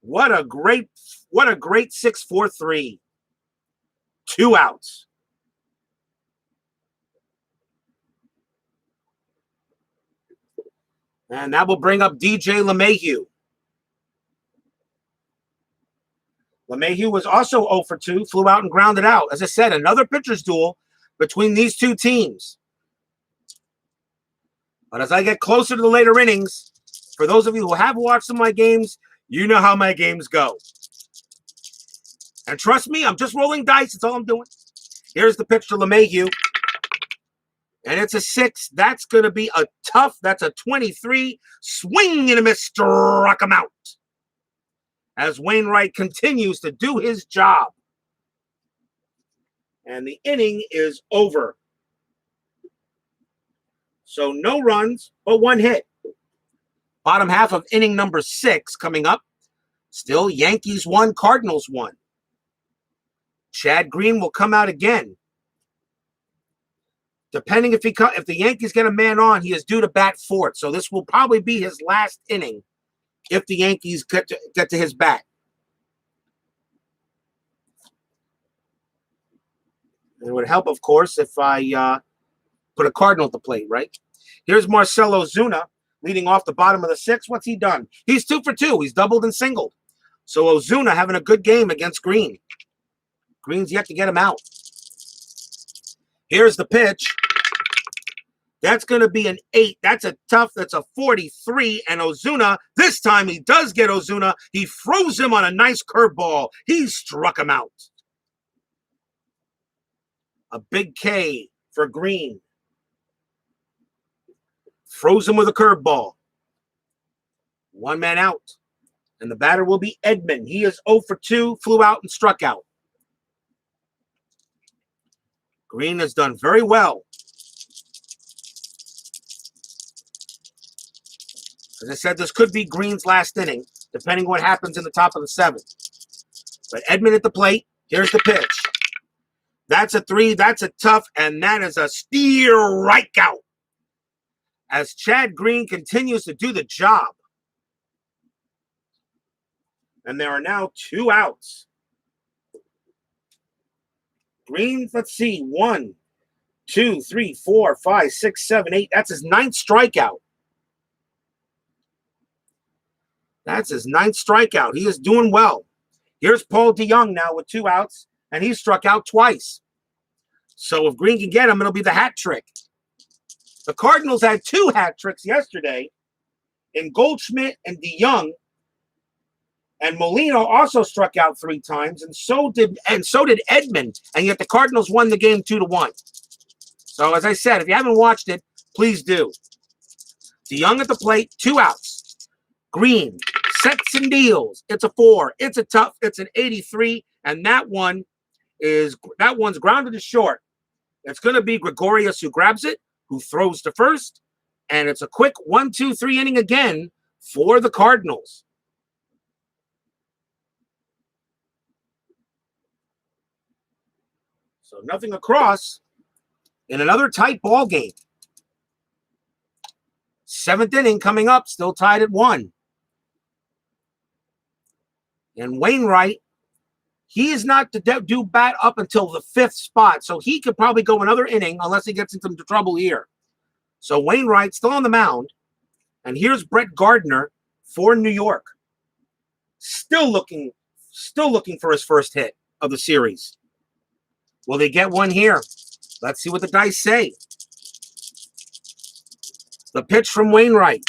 Speaker 1: What a great 6-4-3. 2 outs. And that will bring up DJ LeMahieu. LeMahieu was also 0 for 2, flew out and grounded out. As I said, another pitcher's duel between these two teams. But as I get closer to the later innings, for those of you who have watched some of my games, you know how my games go. And trust me, I'm just rolling dice. That's all I'm doing. Here's the pitch to LeMahieu. And it's a 6. That's going to be a tough. That's a 23. Swing and a miss. Struck him out. As Wainright continues to do his job. And the inning is over. So no runs, but 1 hit. Bottom half of inning number 6 coming up. Still Yankees 1, Cardinals 1. Chad Green will come out again. Depending if the Yankees get a man on, he is due to bat 4th. So this will probably be his last inning if the Yankees get to his bat. It would help, of course, if I put a Cardinal at the plate, right? Here's Marcell Ozuna leading off the bottom of the 6th. What's he done? He's 2 for 2. He's doubled and singled. So Ozuna having a good game against Green. Green's yet to get him out. Here's the pitch. That's going to be an 8. That's a 43. And Ozuna, this time he does get Ozuna. He froze him on a nice curveball. He struck him out. A big K for Green. Froze him with a curveball. 1 man out. And the batter will be Edman. He is 0 for 2, flew out and struck out. Green has done very well. As I said, this could be Green's last inning, depending on what happens in the top of the 7th. But Edman at the plate. Here's the pitch. That's a 3. That's a tough, and that is a strikeout. As Chad Green continues to do the job. And there are now 2 outs. Green, let's see, 1, 2, 3, 4, 5, 6, 7, 8. That's his 9th strikeout. That's his 9th strikeout. He is doing well. Here's Paul DeYoung now with 2 outs, and he struck out twice. So if Green can get him, it'll be the hat trick. The Cardinals had 2 hat tricks yesterday in Goldschmidt and DeYoung. And Molina also struck out 3 times, and so did Edman. And yet the Cardinals won the game 2-1. So as I said, if you haven't watched it, please do. DeYoung at the plate, 2 outs. Green sets and deals. It's a 4. It's a tough. It's an 83, and that one's grounded to short. It's going to be Gregorius who grabs it, who throws to first, and it's a quick 1-2-3 inning again for the Cardinals. So nothing across in another tight ball game. 7th inning coming up, still tied at 1. And Wainright, he is not to do bat up until the 5th spot, so he could probably go another inning unless he gets into trouble here. So Wainwright still on the mound, and here's Brett Gardner for New York. Still looking still looking for his first hit of the series. Will they get one here? Let's see what the dice say. The pitch from Wainright.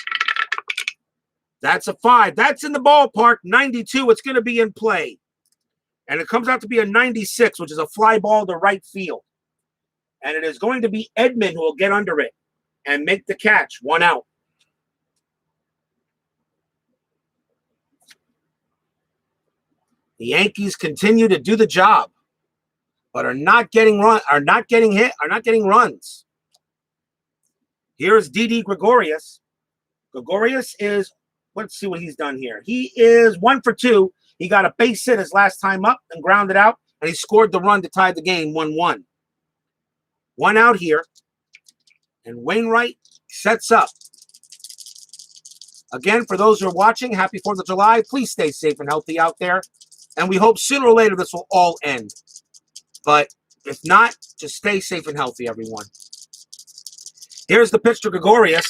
Speaker 1: That's a 5. That's in the ballpark. 92. It's going to be in play. And it comes out to be a 96, which is a fly ball to right field. And it is going to be Edman who will get under it and make the catch. 1 out. The Yankees continue to do the job, but are not getting runs. Here's Didi Gregorius. Gregorius is, let's see what he's done here. He is 1 for 2. He got a base hit his last time up and grounded out, and he scored the run to tie the game 1-1. 1 out here, and Wainright sets up. Again, for those who are watching, happy 4th of July. Please stay safe and healthy out there, and we hope sooner or later this will all end. But if not, just stay safe and healthy, everyone. Here's the pitch to Gregorius.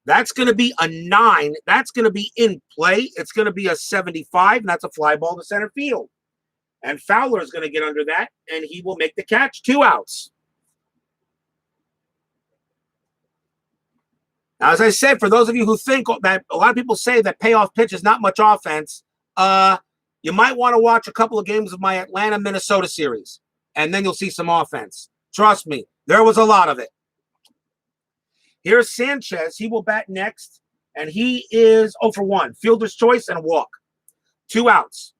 Speaker 1: That's going to be a 9. That's going to be in play. It's going to be a 75, and that's a fly ball to center field. And Fowler is going to get under that, and he will make the catch. 2 outs. Now, as I said, for those of you who think that a lot of people say that payoff pitch is not much offense, you might want to watch a couple of games of my Atlanta-Minnesota series, and then you'll see some offense. Trust me, there was a lot of it. Here's Sanchez. He will bat next, and he is 0 for 1. Fielder's choice and a walk. 2 outs.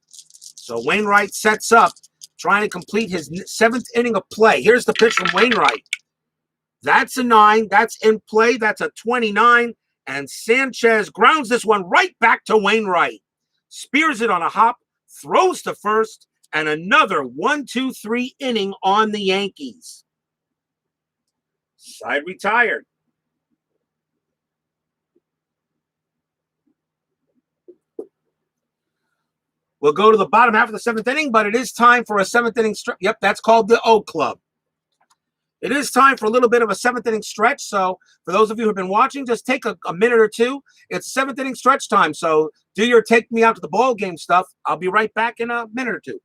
Speaker 1: So Wainright sets up, trying to complete his 7th inning of play. Here's the pitch from Wainright. That's a 9. That's in play. That's a 29. And Sanchez grounds this one right back to Wainright. Spears it on a hop, throws to first, and another 1-2-3 inning on the Yankees. Side retired. We'll go to the bottom half of the 7th inning, but it is time for a 7th inning stretch. Yep, that's called the O Club. It is time for a little bit of a 7th inning stretch. So for those of you who have been watching, just take a minute or two. It's 7th inning stretch time. So do your take me out to the ball game stuff. I'll be right back in a minute or two.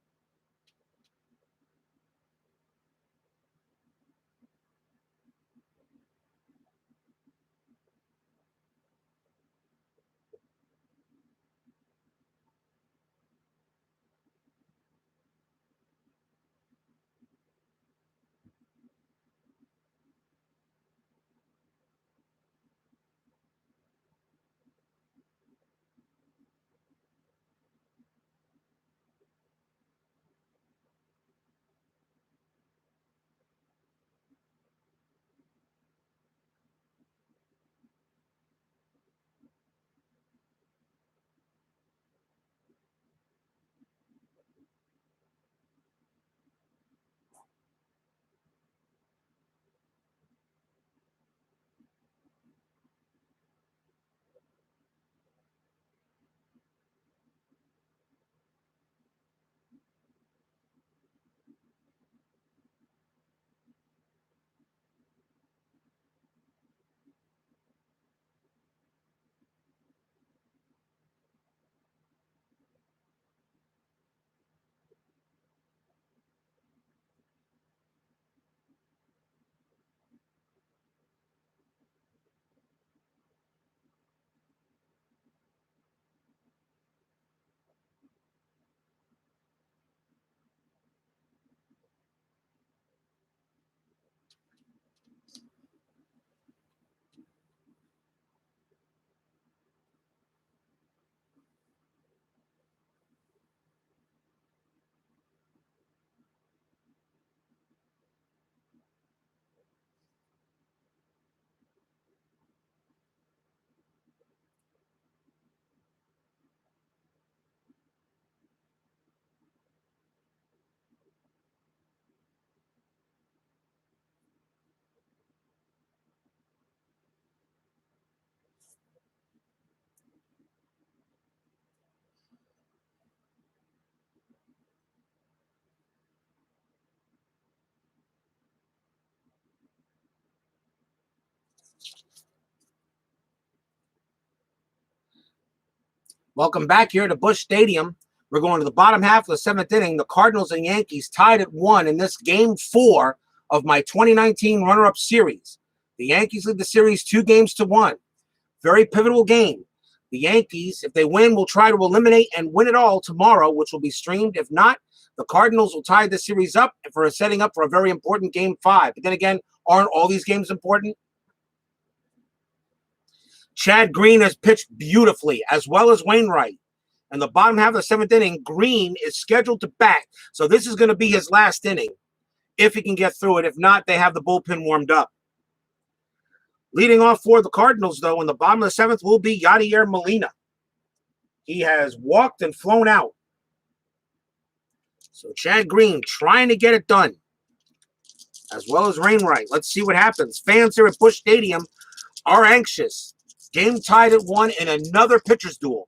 Speaker 1: Welcome back here to Busch Stadium. We're going to the bottom half of the seventh inning. The Cardinals and Yankees tied at 1 in this game 4 of my 2019 runner-up series. The Yankees lead the series 2-1. Very pivotal game. The Yankees, if they win, will try to eliminate and win it all tomorrow, which will be streamed. If not, the Cardinals will tie the series up for setting up for a very important game 5. But then again, aren't all these games important? Chad Green has pitched beautifully, as well as Wainright. In the bottom half of the seventh inning, Green is scheduled to bat. So this is going to be his last inning, if he can get through it. If not, they have the bullpen warmed up. Leading off for the Cardinals, though, in the bottom of the seventh will be Yadier Molina. He has walked and flown out. So Chad Green trying to get it done, as well as Wainright. Let's see what happens. Fans here at Busch Stadium are anxious. Game tied at 1 in another pitcher's duel.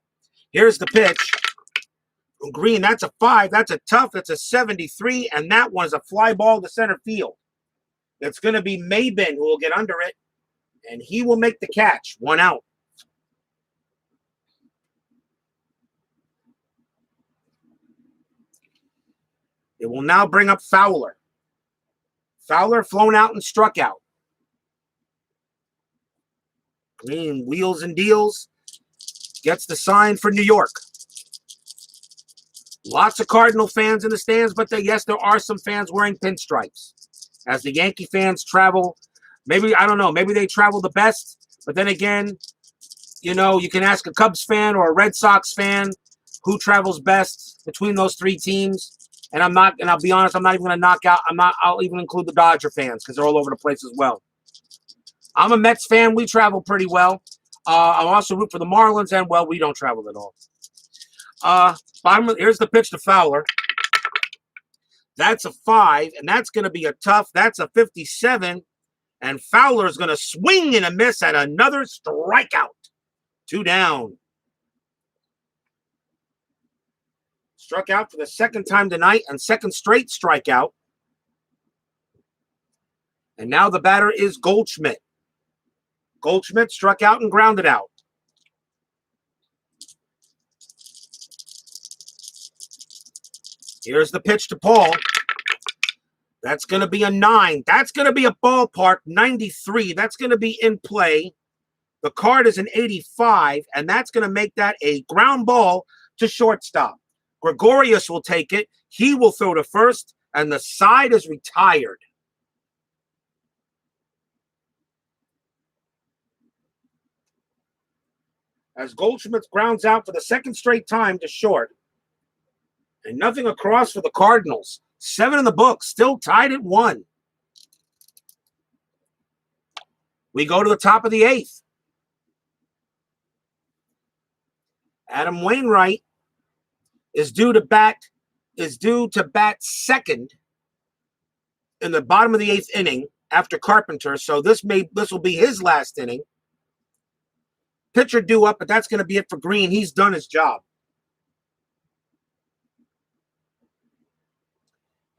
Speaker 1: Here's the pitch. Green, that's a 5. That's a tough. It's a 73, and that one's a fly ball to center field. It's going to be Maben who will get under it, and he will make the catch. 1 out. It will now bring up Fowler. Fowler flown out and struck out. Green wheels and deals. Gets the sign for New York. Lots of Cardinal fans in the stands, but yes, there are some fans wearing pinstripes. As the Yankee fans travel, maybe, I don't know, maybe they travel the best, but then again, you know, you can ask a Cubs fan or a Red Sox fan who travels best between those 3 teams. And I'll be honest, I'm not even going to knock out, I'll even include the Dodger fans because they're all over the place as well. I'm a Mets fan. We travel pretty well. I also root for the Marlins, and, well, we don't travel at all. Here's the pitch to Fowler. That's a 5, and that's going to be a tough. That's a 57, and Fowler's going to swing and a miss at another strikeout. 2 down. Struck out for the second time tonight and second straight strikeout. And now the batter is Goldschmidt. Goldschmidt struck out and grounded out. Here's the pitch to Paul. That's going to be a 9. That's going to be a ballpark 93. That's going to be in play. The card is an 85, and that's going to make that a ground ball to shortstop. Gregorius will take it. He will throw to first, and the side is retired. As Goldschmidt grounds out for the second straight time to short. And nothing across for the Cardinals. 7 in the books, still tied at 1. We go to the top of the 8th. Adam Wainright is due to bat second in the bottom of the 8th inning after Carpenter. So this will be his last inning. Pitcher due up, but that's going to be it for Green. He's done his job.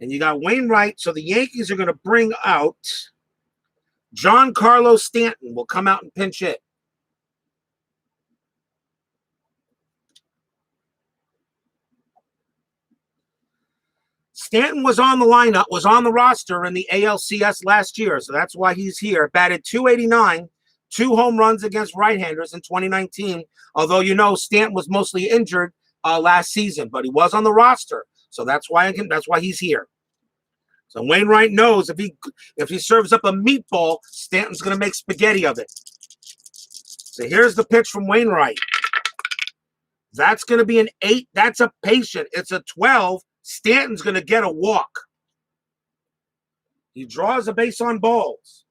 Speaker 1: And you got Wainright, so the Yankees are going to bring out Giancarlo Stanton will come out and pinch hit. Stanton was on the lineup, was on the roster in the ALCS last year, so that's why he's here. Batted .289, 2 home runs against right-handers in 2019. Although, you know, Stanton was mostly injured last season, but he was on the roster, so that's why he's here. So Wainright knows if he serves up a meatball, Stanton's going to make spaghetti of it. So here's the pitch from Wainright. That's going to be an 8. That's a patient. It's a 12. Stanton's going to get a walk. He draws a base on balls.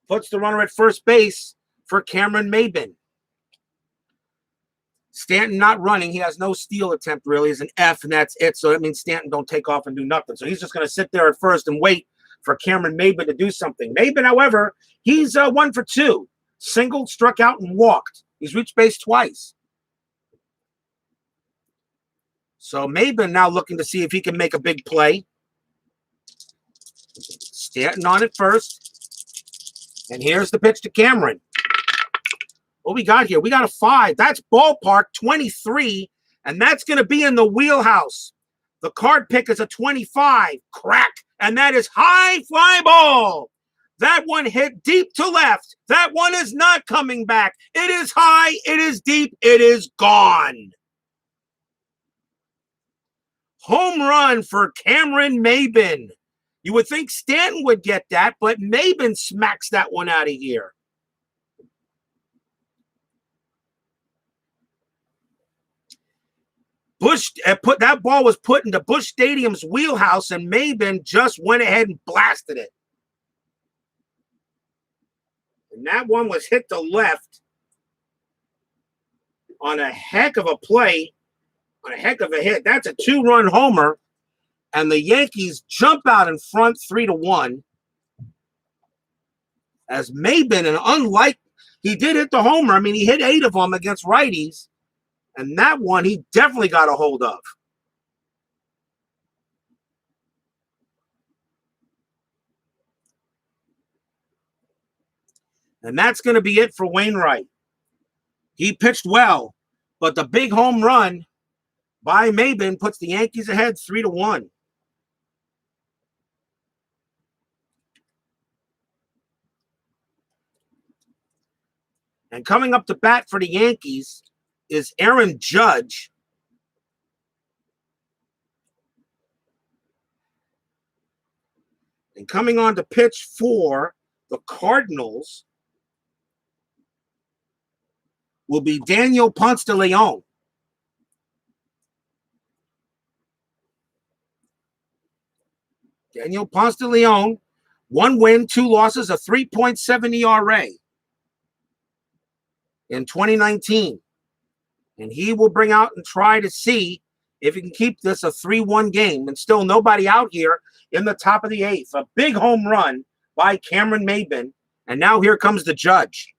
Speaker 1: Puts the runner at first base for Cameron Maben. Stanton not running. He has no steal attempt, really. Is an F, and that's it. So that means Stanton don't take off and do nothing. So he's just going to sit there at first and wait for Cameron Maben to do something. Maben, however, he's 1 for 2. Singled, struck out, and walked. He's reached base twice. So Maben now looking to see if he can make a big play. Stanton on at first. And here's the pitch to Cameron. What we got here? We got a 5. That's ballpark 23, and that's going to be in the wheelhouse. The card pick is a 25. Crack. And that is high fly ball. That one hit deep to left. That one is not coming back. It is high. It is deep. It is gone. Home run for Cameron Maybin. You would think Stanton would get that, but Maybin smacks that one out of here. That ball was put into Busch Stadium's wheelhouse, and Maybin just went ahead and blasted it. And that one was hit to left on a heck of a play, on a heck of a hit. That's a 2-run homer, and the Yankees jump out in front 3-1. As Maybin, and unlike, he did hit the homer. I mean, he hit 8 of them against righties. And that one he definitely got a hold of. And that's going to be it for Wainright. He pitched well, but the big home run by Maybin puts the Yankees ahead 3-1. And coming up to bat for the Yankees is Aaron Judge. And coming on to pitch for the Cardinals will be Daniel Ponce de Leon. Daniel Ponce de Leon, 1 win, 2 losses, a 3.7 ERA in 2019. And he will bring out and try to see if he can keep this a 3-1 game. And still nobody out here in the top of the 8th. A big home run by Cameron Maybin. And now here comes the Judge.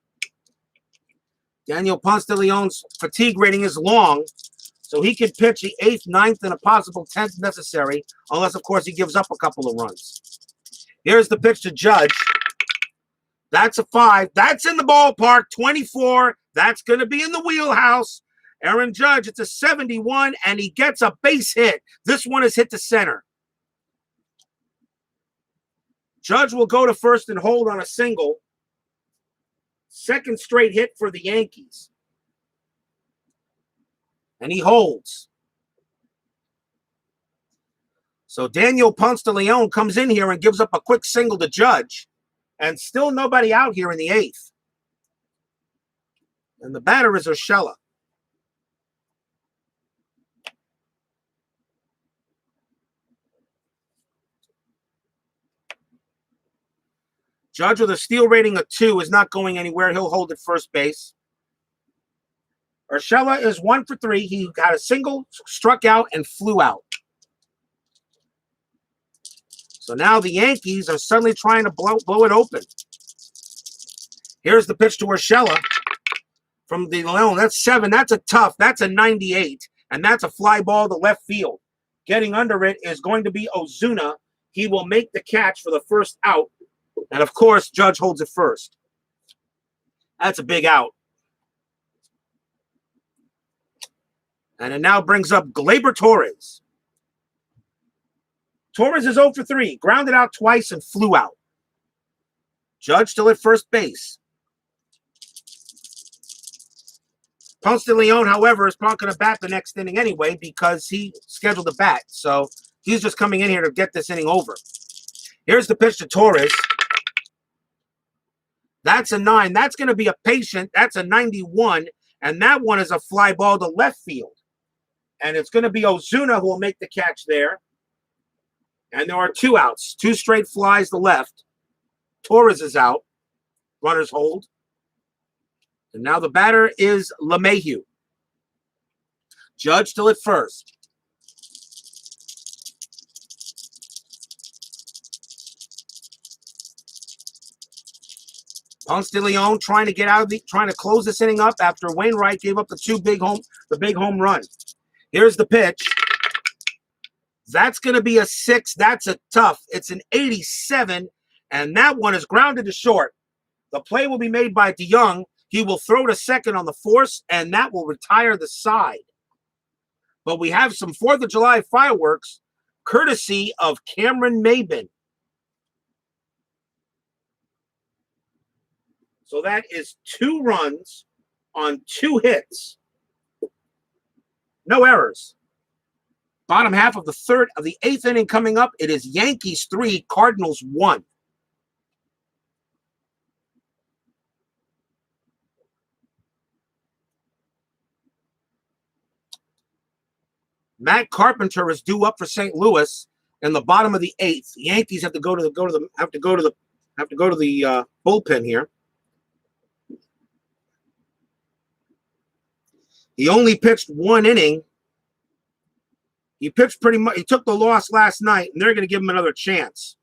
Speaker 1: Daniel Ponce de Leon's fatigue rating is long, so he could pitch the 8th, 9th, and a possible 10th necessary, unless, of course, he gives up a couple of runs. Here's the pitch to Judge. That's a 5. That's in the ballpark, 24. That's going to be in the wheelhouse. Aaron Judge, it's a 71, and he gets a base hit. This one is hit to center. Judge will go to first and hold on a single. Second straight hit for the Yankees. And he holds. So Daniel Ponce de Leon comes in here and gives up a quick single to Judge. And still nobody out here in the 8th. And the batter is Urshela. Judge with a steal rating of 2 is not going anywhere. He'll hold at first base. Urshela is 1 for 3. He got a single, struck out, and flew out. So now the Yankees are suddenly trying to blow it open. Here's the pitch to Urshela from the Leon. That's 7. That's a tough. That's a 98. And that's a fly ball to left field. Getting under it is going to be Ozuna. He will make the catch for the first out. And, of course, Judge holds it first. That's a big out. And it now brings up Gleyber Torres. Torres is 0 for 3. Grounded out twice and flew out. Judge still at first base. Ponce de Leon, however, is probably going to bat the next inning anyway because he scheduled a bat. So he's just coming in here to get this inning over. Here's the pitch to Torres. That's a 9. That's going to be a patient. That's a 91. And that one is a fly ball to left field. And it's going to be Ozuna who will make the catch there. And there are 2 outs. 2 straight flies to left. Torres is out. Runners hold. And now the batter is LeMahieu. Judge still at first. Ponce de Leon trying to close this inning up after Wainright gave up the big home run. Here's the pitch. That's going to be a 6. That's a tough. It's an 87, And that one is grounded to short. The play will be made by DeYoung. He will throw to second on the force, and that will retire the side. But we have some 4th of July fireworks, courtesy of Cameron Maben. So that is 2 runs on 2 hits. No errors. Bottom half of the 8th inning coming up. It is Yankees 3, Cardinals 1. Matt Carpenter is due up for St. Louis in the bottom of the 8th. The Yankees have to go to the bullpen here. He only pitched 1 inning. He pitched pretty much. He took the loss last night, and they're going to give him another chance.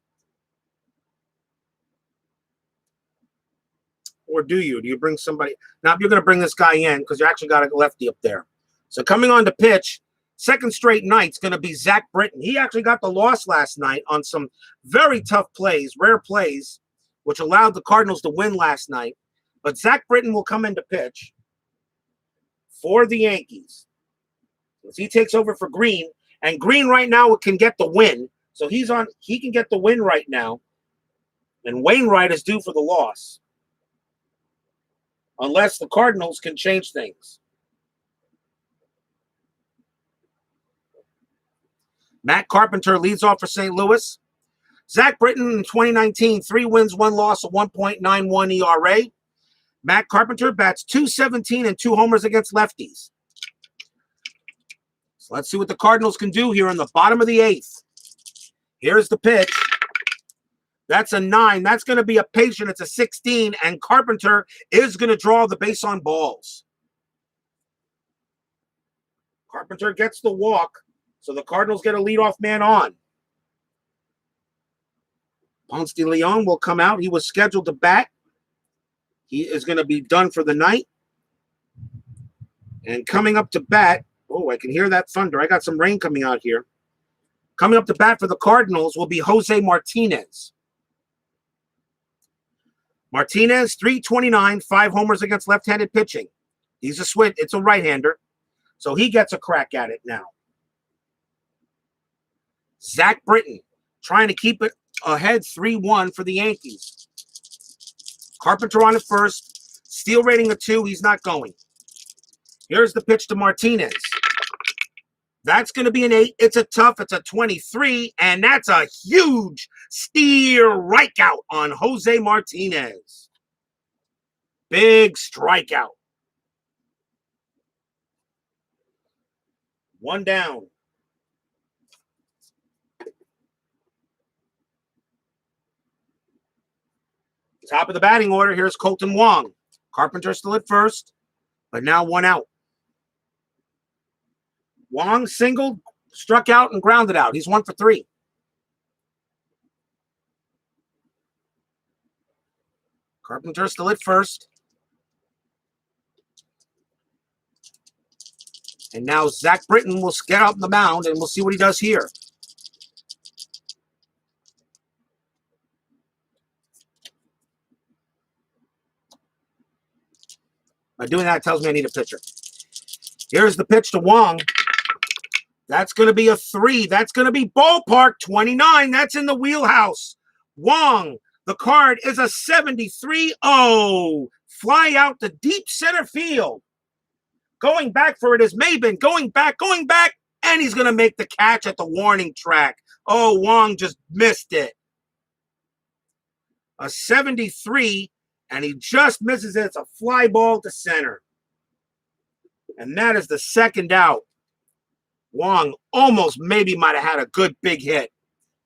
Speaker 1: Or do you? Do you bring somebody? Now, you're going to bring this guy in because you actually got a lefty up there. So coming on to pitch, second straight night's going to be Zach Britton. He actually got the loss last night on some very tough plays, rare plays, which allowed the Cardinals to win last night. But Zach Britton will come in to pitch for the Yankees. As he takes over for Green, and Green right now can get the win. So he can get the win right now. And Wainright is due for the loss. Unless the Cardinals can change things. Matt Carpenter leads off for St. Louis. Zach Britton in 2019, 3 wins, 1 loss, a 1.91 ERA. Matt Carpenter bats .217 and 2 homers against lefties. So let's see what the Cardinals can do here in the bottom of the 8th. Here's the pitch. That's a 9. That's going to be a patient. It's a 16, and Carpenter is going to draw the base on balls. Carpenter gets the walk, so the Cardinals get a leadoff man on. Ponce de Leon will come out. He was scheduled to bat. He is going to be done for the night. And coming up to bat, oh, I can hear that thunder. I got some rain coming out here. Coming up to bat for the Cardinals will be Jose Martinez. Martinez, 329, 5 homers against left-handed pitching. He's a switch. It's a right-hander. So he gets a crack at it now. Zach Britton trying to keep it ahead 3-1 for the Yankees. Carpenter on at first. Steal rating a 2. He's not going. Here's the pitch to Martinez. That's going to be an 8. It's a 23, and that's a huge steer strikeout on Jose Martinez. Big strikeout. 1 down. Top of the batting order, here's Colton Wong. Carpenter still at first, but now 1 out. Wong singled, struck out, and grounded out. He's 1 for 3. Carpenter still at first. And now Zach Britton will get out on the mound, and we'll see what he does here. By doing that, it tells me I need a pitcher. Here's the pitch to Wong. That's going to be a 3. That's going to be ballpark 29. That's in the wheelhouse. Wong, the card is a 73. Oh, fly out to deep center field. Going back for it is Maben. Going back, and he's going to make the catch at the warning track. Oh, Wong just missed it. A 73, and he just misses it. It's a fly ball to center. And that is the 2nd out. Wong almost maybe might have had a good big hit.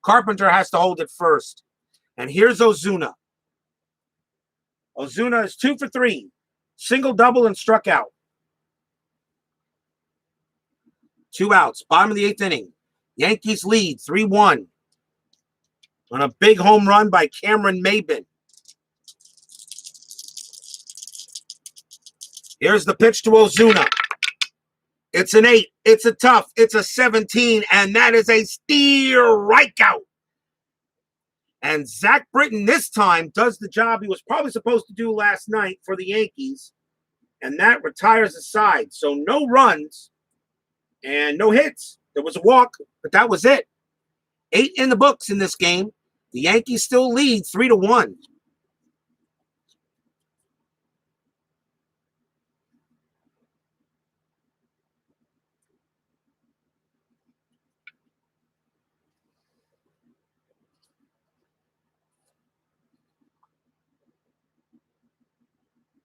Speaker 1: Carpenter has to hold it first. And here's Ozuna. Ozuna is 2 for 3. Single, double, and struck out. 2 outs. Bottom of the 8th inning. Yankees lead 3-1 on a big home run by Cameron Maben. Here's the pitch to Ozuna. It's an 8. It's a tough. It's a 17, and that is a steer strikeout. And Zach Britton this time does the job he was probably supposed to do last night for the Yankees. And that retires the side. So no runs and no hits. There was a walk, but that was it. 8 in the books in this game. The Yankees still lead 3-1.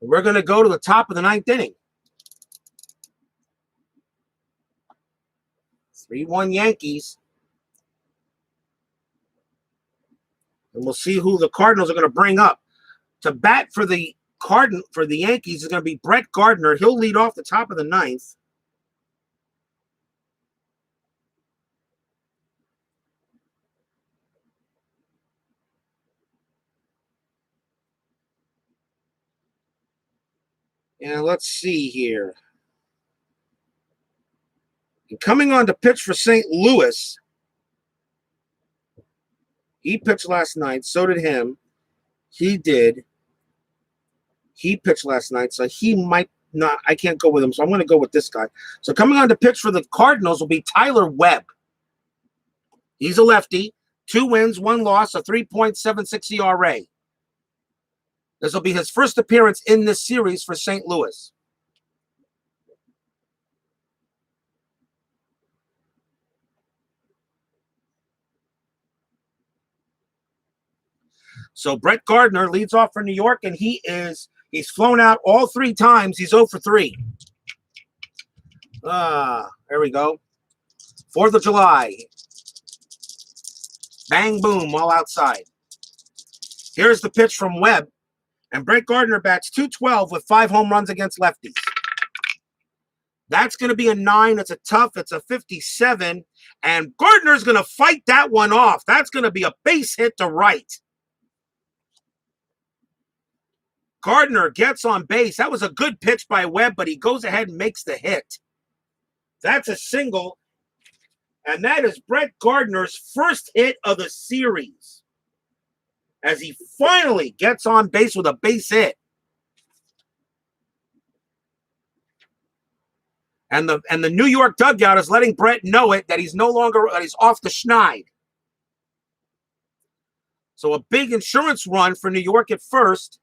Speaker 1: We're going to go to the top of the 9th inning. 3-1 Yankees. And we'll see who the Cardinals are going to bring up. To bat for the Yankees is going to be Brett Gardner. He'll lead off the top of the 9th. And let's see here. And coming on to pitch for St. Louis. He pitched last night. So did him. He did. He pitched last night. So he might not. I can't go with him. So I'm going to go with this guy. So coming on to pitch for the Cardinals will be Tyler Webb. He's a lefty. 2 wins, 1 loss, a 3.76 ERA. This will be his first appearance in this series for St. Louis. So Brett Gardner leads off for New York, and he's flown out all 3 times. He's 0 for 3. There we go. 4th of July. Bang, boom, all outside. Here's the pitch from Webb. And Brett Gardner bats .212 with 5 home runs against lefties. That's going to be a 9. It's a 57. And Gardner's going to fight that one off. That's going to be a base hit to right. Gardner gets on base. That was a good pitch by Webb, but he goes ahead and makes the hit. That's a single. And that is Brett Gardner's first hit of the series, as he finally gets on base with a base hit. And the New York dugout is letting Brett know that he's off the schneid. So a big insurance run for New York at first.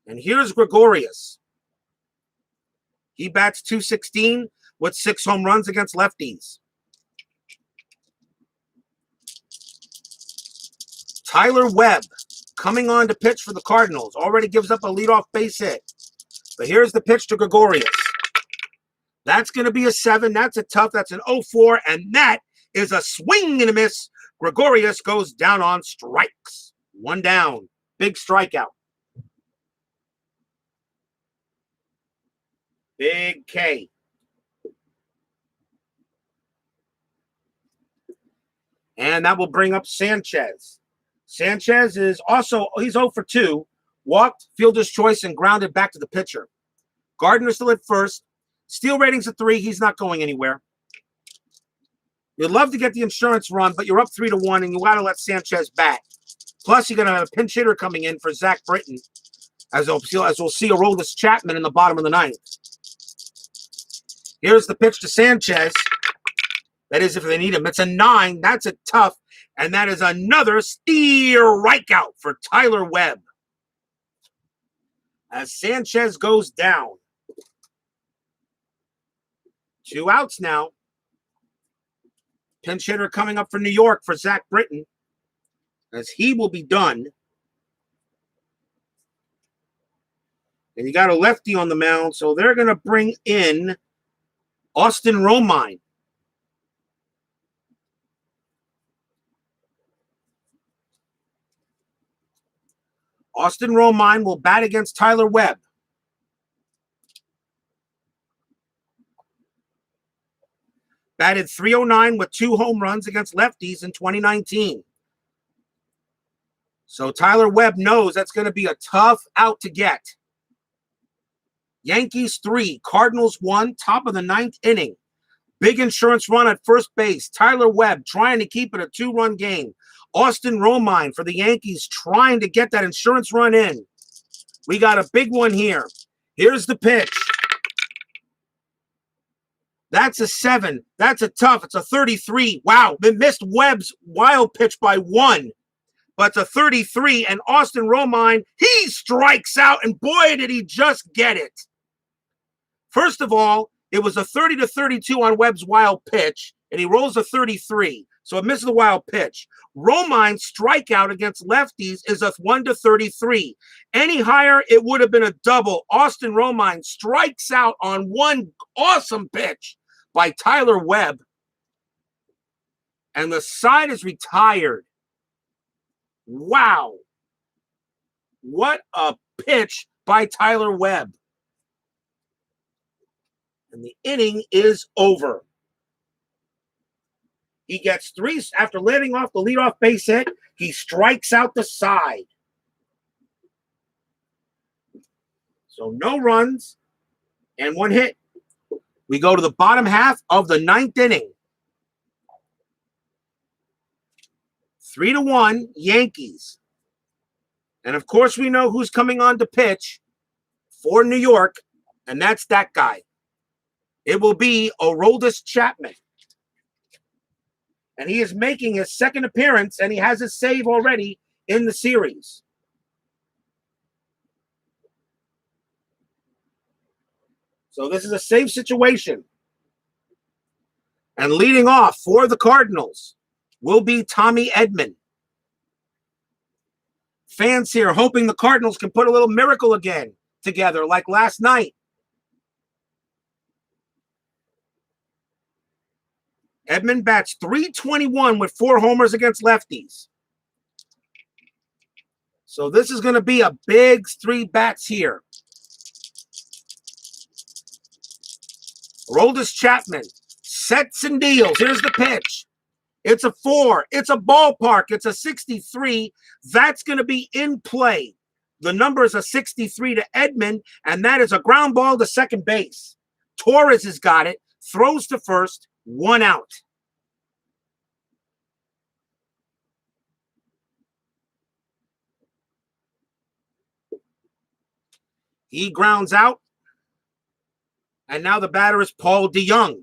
Speaker 1: And here's Gregorius. He bats .216 with 6 home runs against lefties. Tyler Webb coming on to pitch for the Cardinals. Already gives up a leadoff base hit. But here's the pitch to Gregorius. That's going to be a 7. That's a tough. That's an 0-4. And that is a swing and a miss. Gregorius goes down on strikes. 1 down. Big strikeout. Big K. And that will bring up Sanchez. Sanchez is also, he's 0 for 2. Walked, fielder's choice, and grounded back to the pitcher. Gardner still at first. Steal ratings at 3. He's not going anywhere. You'd love to get the insurance run, but you're up 3-1, and you got to let Sanchez bat. Plus, you're going to have a pinch hitter coming in for Zach Britton, as we'll see Aroldis Chapman in the bottom of the 9th. Here's the pitch to Sanchez. That is if they need him. It's a 9. That's a tough. And that is another strikeout for Tyler Webb, as Sanchez goes down. 2 outs now. Pinch hitter coming up for New York for Zach Britton, as he will be done. And you got a lefty on the mound, so they're going to bring in Austin Romine. Austin Romine will bat against Tyler Webb. Batted .309 with 2 home runs against lefties in 2019. So Tyler Webb knows that's going to be a tough out to get. Yankees 3, Cardinals 1, top of the 9th inning. Big insurance run at first base. Tyler Webb trying to keep it a 2-run game. Austin Romine for the Yankees trying to get that insurance run in. We got a big one here. Here's the pitch. That's a 7. That's a tough. It's a 33. Wow. They missed Webb's wild pitch by 1. But it's a 33. And Austin Romine, he strikes out. And boy, did he just get it. First of all, it was a 30-32 on Webb's wild pitch. And he rolls a 33. So it misses the wild pitch. Romine's strikeout against lefties is a 1-33. Any higher, it would have been a double. Austin Romine strikes out on one awesome pitch by Tyler Webb. And the side is retired. Wow. What a pitch by Tyler Webb. And the inning is over. He gets 3 after letting off the leadoff base hit. He strikes out the side. So no runs and 1 hit. We go to the bottom half of the 9th inning. 3-1 Yankees. And of course we know who's coming on to pitch for New York, and that's that guy. It will be Aroldis Chapman. And he is making his 2nd appearance, and he has his save already in the series. So this is a safe situation. And leading off for the Cardinals will be Tommy Edman. Fans here hoping the Cardinals can put a little miracle again together like last night. Edman bats .321 with 4 homers against lefties. So this is going to be a big 3 bats here. Aroldis Chapman sets and deals. Here's the pitch. It's a 4. It's a ballpark. It's a 63. That's going to be in play. The number is a 63 to Edman, and that is a ground ball to second base. Torres has got it. Throws to first. 1 out. He grounds out. And now the batter is Paul DeJong.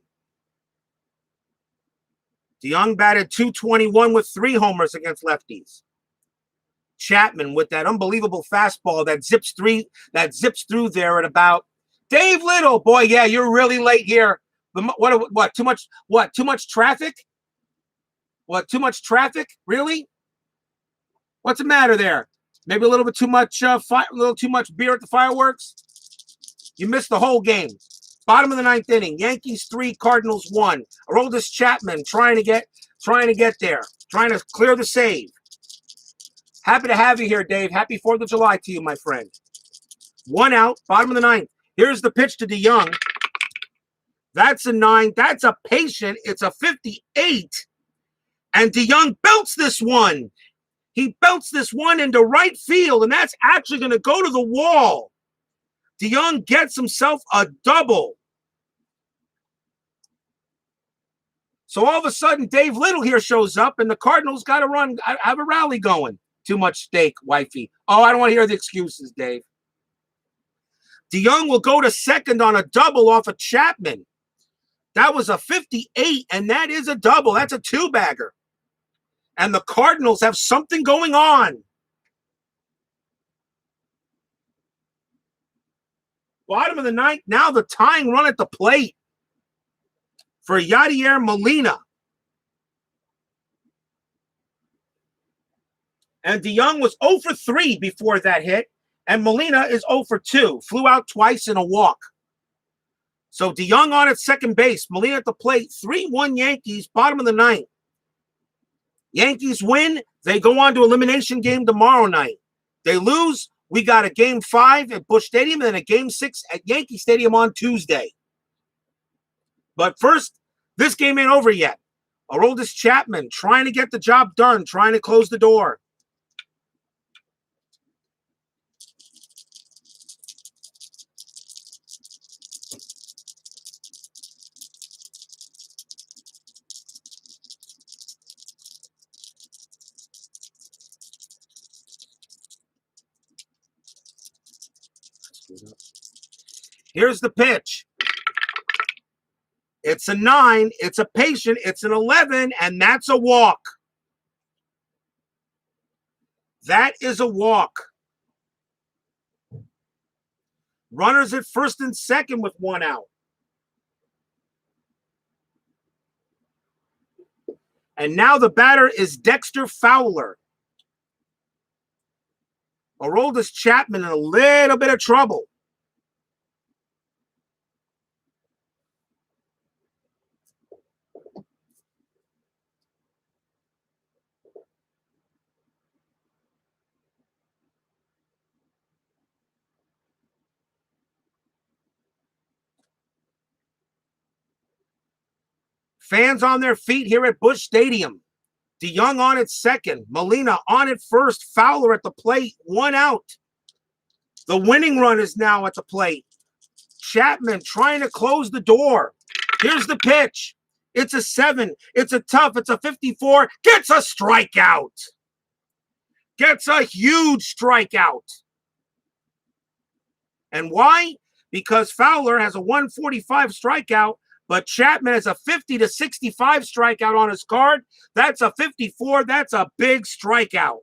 Speaker 1: DeJong batted .221 with 3 homers against lefties. Chapman with that unbelievable fastball that zips through there at about Dave Little. Boy, yeah, you're really late here. What? Too much? What? Too much traffic? What? Too much traffic? Really? What's the matter there? Maybe a little bit too much, a little too much beer at the fireworks. You missed the whole game. Bottom of the 9th inning. Yankees 3, Cardinals 1. Aroldis Chapman trying to get there, trying to clear the save. Happy to have you here, Dave. Happy 4th of July to you, my friend. 1 out. Bottom of the 9th. Here's the pitch to DeJong. That's a 9. That's a patient. It's a 58. And DeJong belts this one. He belts this one into right field, and that's actually going to go to the wall. DeJong gets himself a double. So all of a sudden, Dave Little here shows up, and the Cardinals got to run, have a rally going. Too much steak, wifey. Oh, I don't want to hear the excuses, Dave. DeJong will go to second on a double off of Chapman. That was a 58, and that is a double. That's a 2-bagger. And the Cardinals have something going on. Bottom of the 9th, now the tying run at the plate for Yadier Molina. And DeJong was 0 for 3 before that hit, and Molina is 0 for 2. Flew out twice in a walk. So DeJong on at second base, Molina at the plate, 3-1 Yankees, bottom of the 9th. Yankees win, they go on to elimination game tomorrow night. They lose, we got a game 5 at Busch Stadium and then a game 6 at Yankee Stadium on Tuesday. But first, this game ain't over yet. Aroldis Chapman trying to get the job done, trying to close the door. Here's the pitch. It's a 9. It's a patient. It's an 11, and that's a walk. That is a walk. Runners at first and second with 1 out. And now the batter is Dexter Fowler. Aroldis Chapman in a little bit of trouble. Fans on their feet here at Busch Stadium. DeYoung on at second. Molina on at first. Fowler at the plate. 1 out. The winning run is now at the plate. Chapman trying to close the door. Here's the pitch. It's a 7. It's a tough. It's a 54. Gets a strikeout. Gets a huge strikeout. And why? Because Fowler has a 145 strikeout, but Chapman has a 50 to 65 strikeout on his card. That's a 54. That's a big strikeout.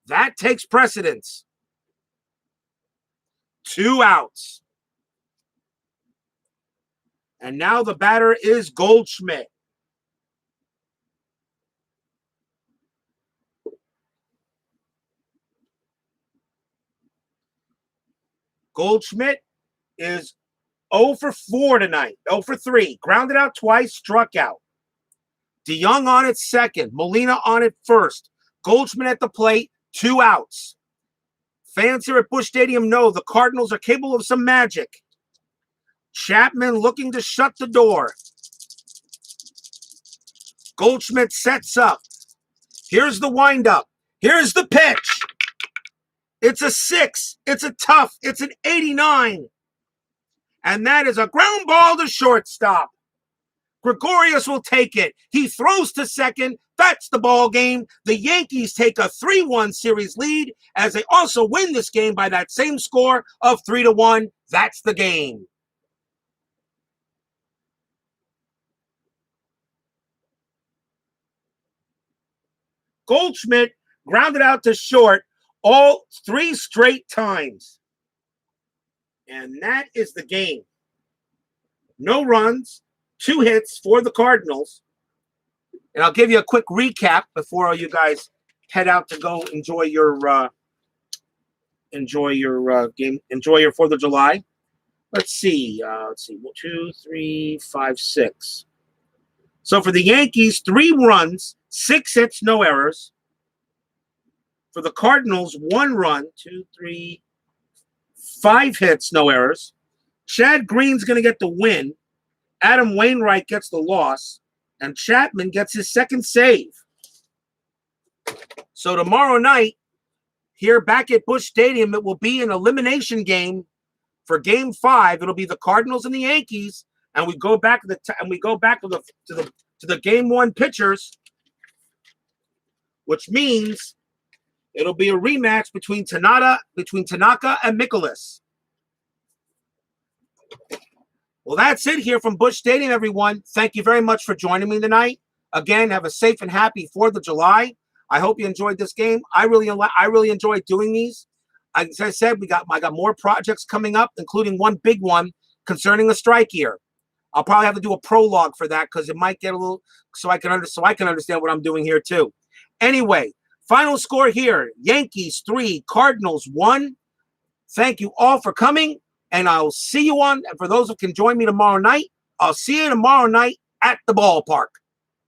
Speaker 1: That takes precedence. 2 outs. And now the batter is Goldschmidt. Goldschmidt is 0 for 4 tonight. 0 for 3. Grounded out twice, struck out. DeYoung on at second. Molina on at first. Goldschmidt at the plate. 2 outs. Fans here at Busch Stadium know the Cardinals are capable of some magic. Chapman looking to shut the door. Goldschmidt sets up. Here's the windup. Here's the pitch. It's a 6. It's a tough. It's an 89. And that is a ground ball to shortstop. Gregorius will take it. He throws to second. That's the ball game. The Yankees take a 3-1 series lead as they also win this game by that same score of 3-1. That's the game. Goldschmidt grounded out to short all 3 straight times. And that is the game. No runs, 2 hits for the Cardinals. And I'll give you a quick recap before you guys head out to go enjoy your game, enjoy your 4th of July. Let's see. 1, 2, 3, 5, 6. So for the Yankees, 3 runs, 6 hits, no errors. For the Cardinals, 1 run, 2, 3, 5 hits, no errors. Chad Green's going to get the win. Adam Wainright gets the loss. And Chapman gets his 2nd save. So tomorrow night, here back at Busch Stadium, it will be an elimination game for Game 5. It'll be the Cardinals and the Yankees, and we go back to the Game 1 pitchers, which means it'll be a rematch between Tanaka and Mikolas. Well, that's it here from Busch Stadium, everyone. Thank you very much for joining me tonight. Again, have a safe and happy 4th of July. I hope you enjoyed this game. I really enjoyed doing these. As I said, I got more projects coming up, including one big one concerning the strike year. I'll probably have to do a prologue for that because it might get a little so I can understand what I'm doing here too. Anyway, final score here: Yankees 3, Cardinals 1. Thank you all for coming. And I'll see you and for those who can join me tomorrow night, I'll see you tomorrow night at the ballpark.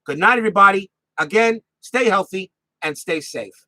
Speaker 1: Good night, everybody. Again, stay healthy and stay safe.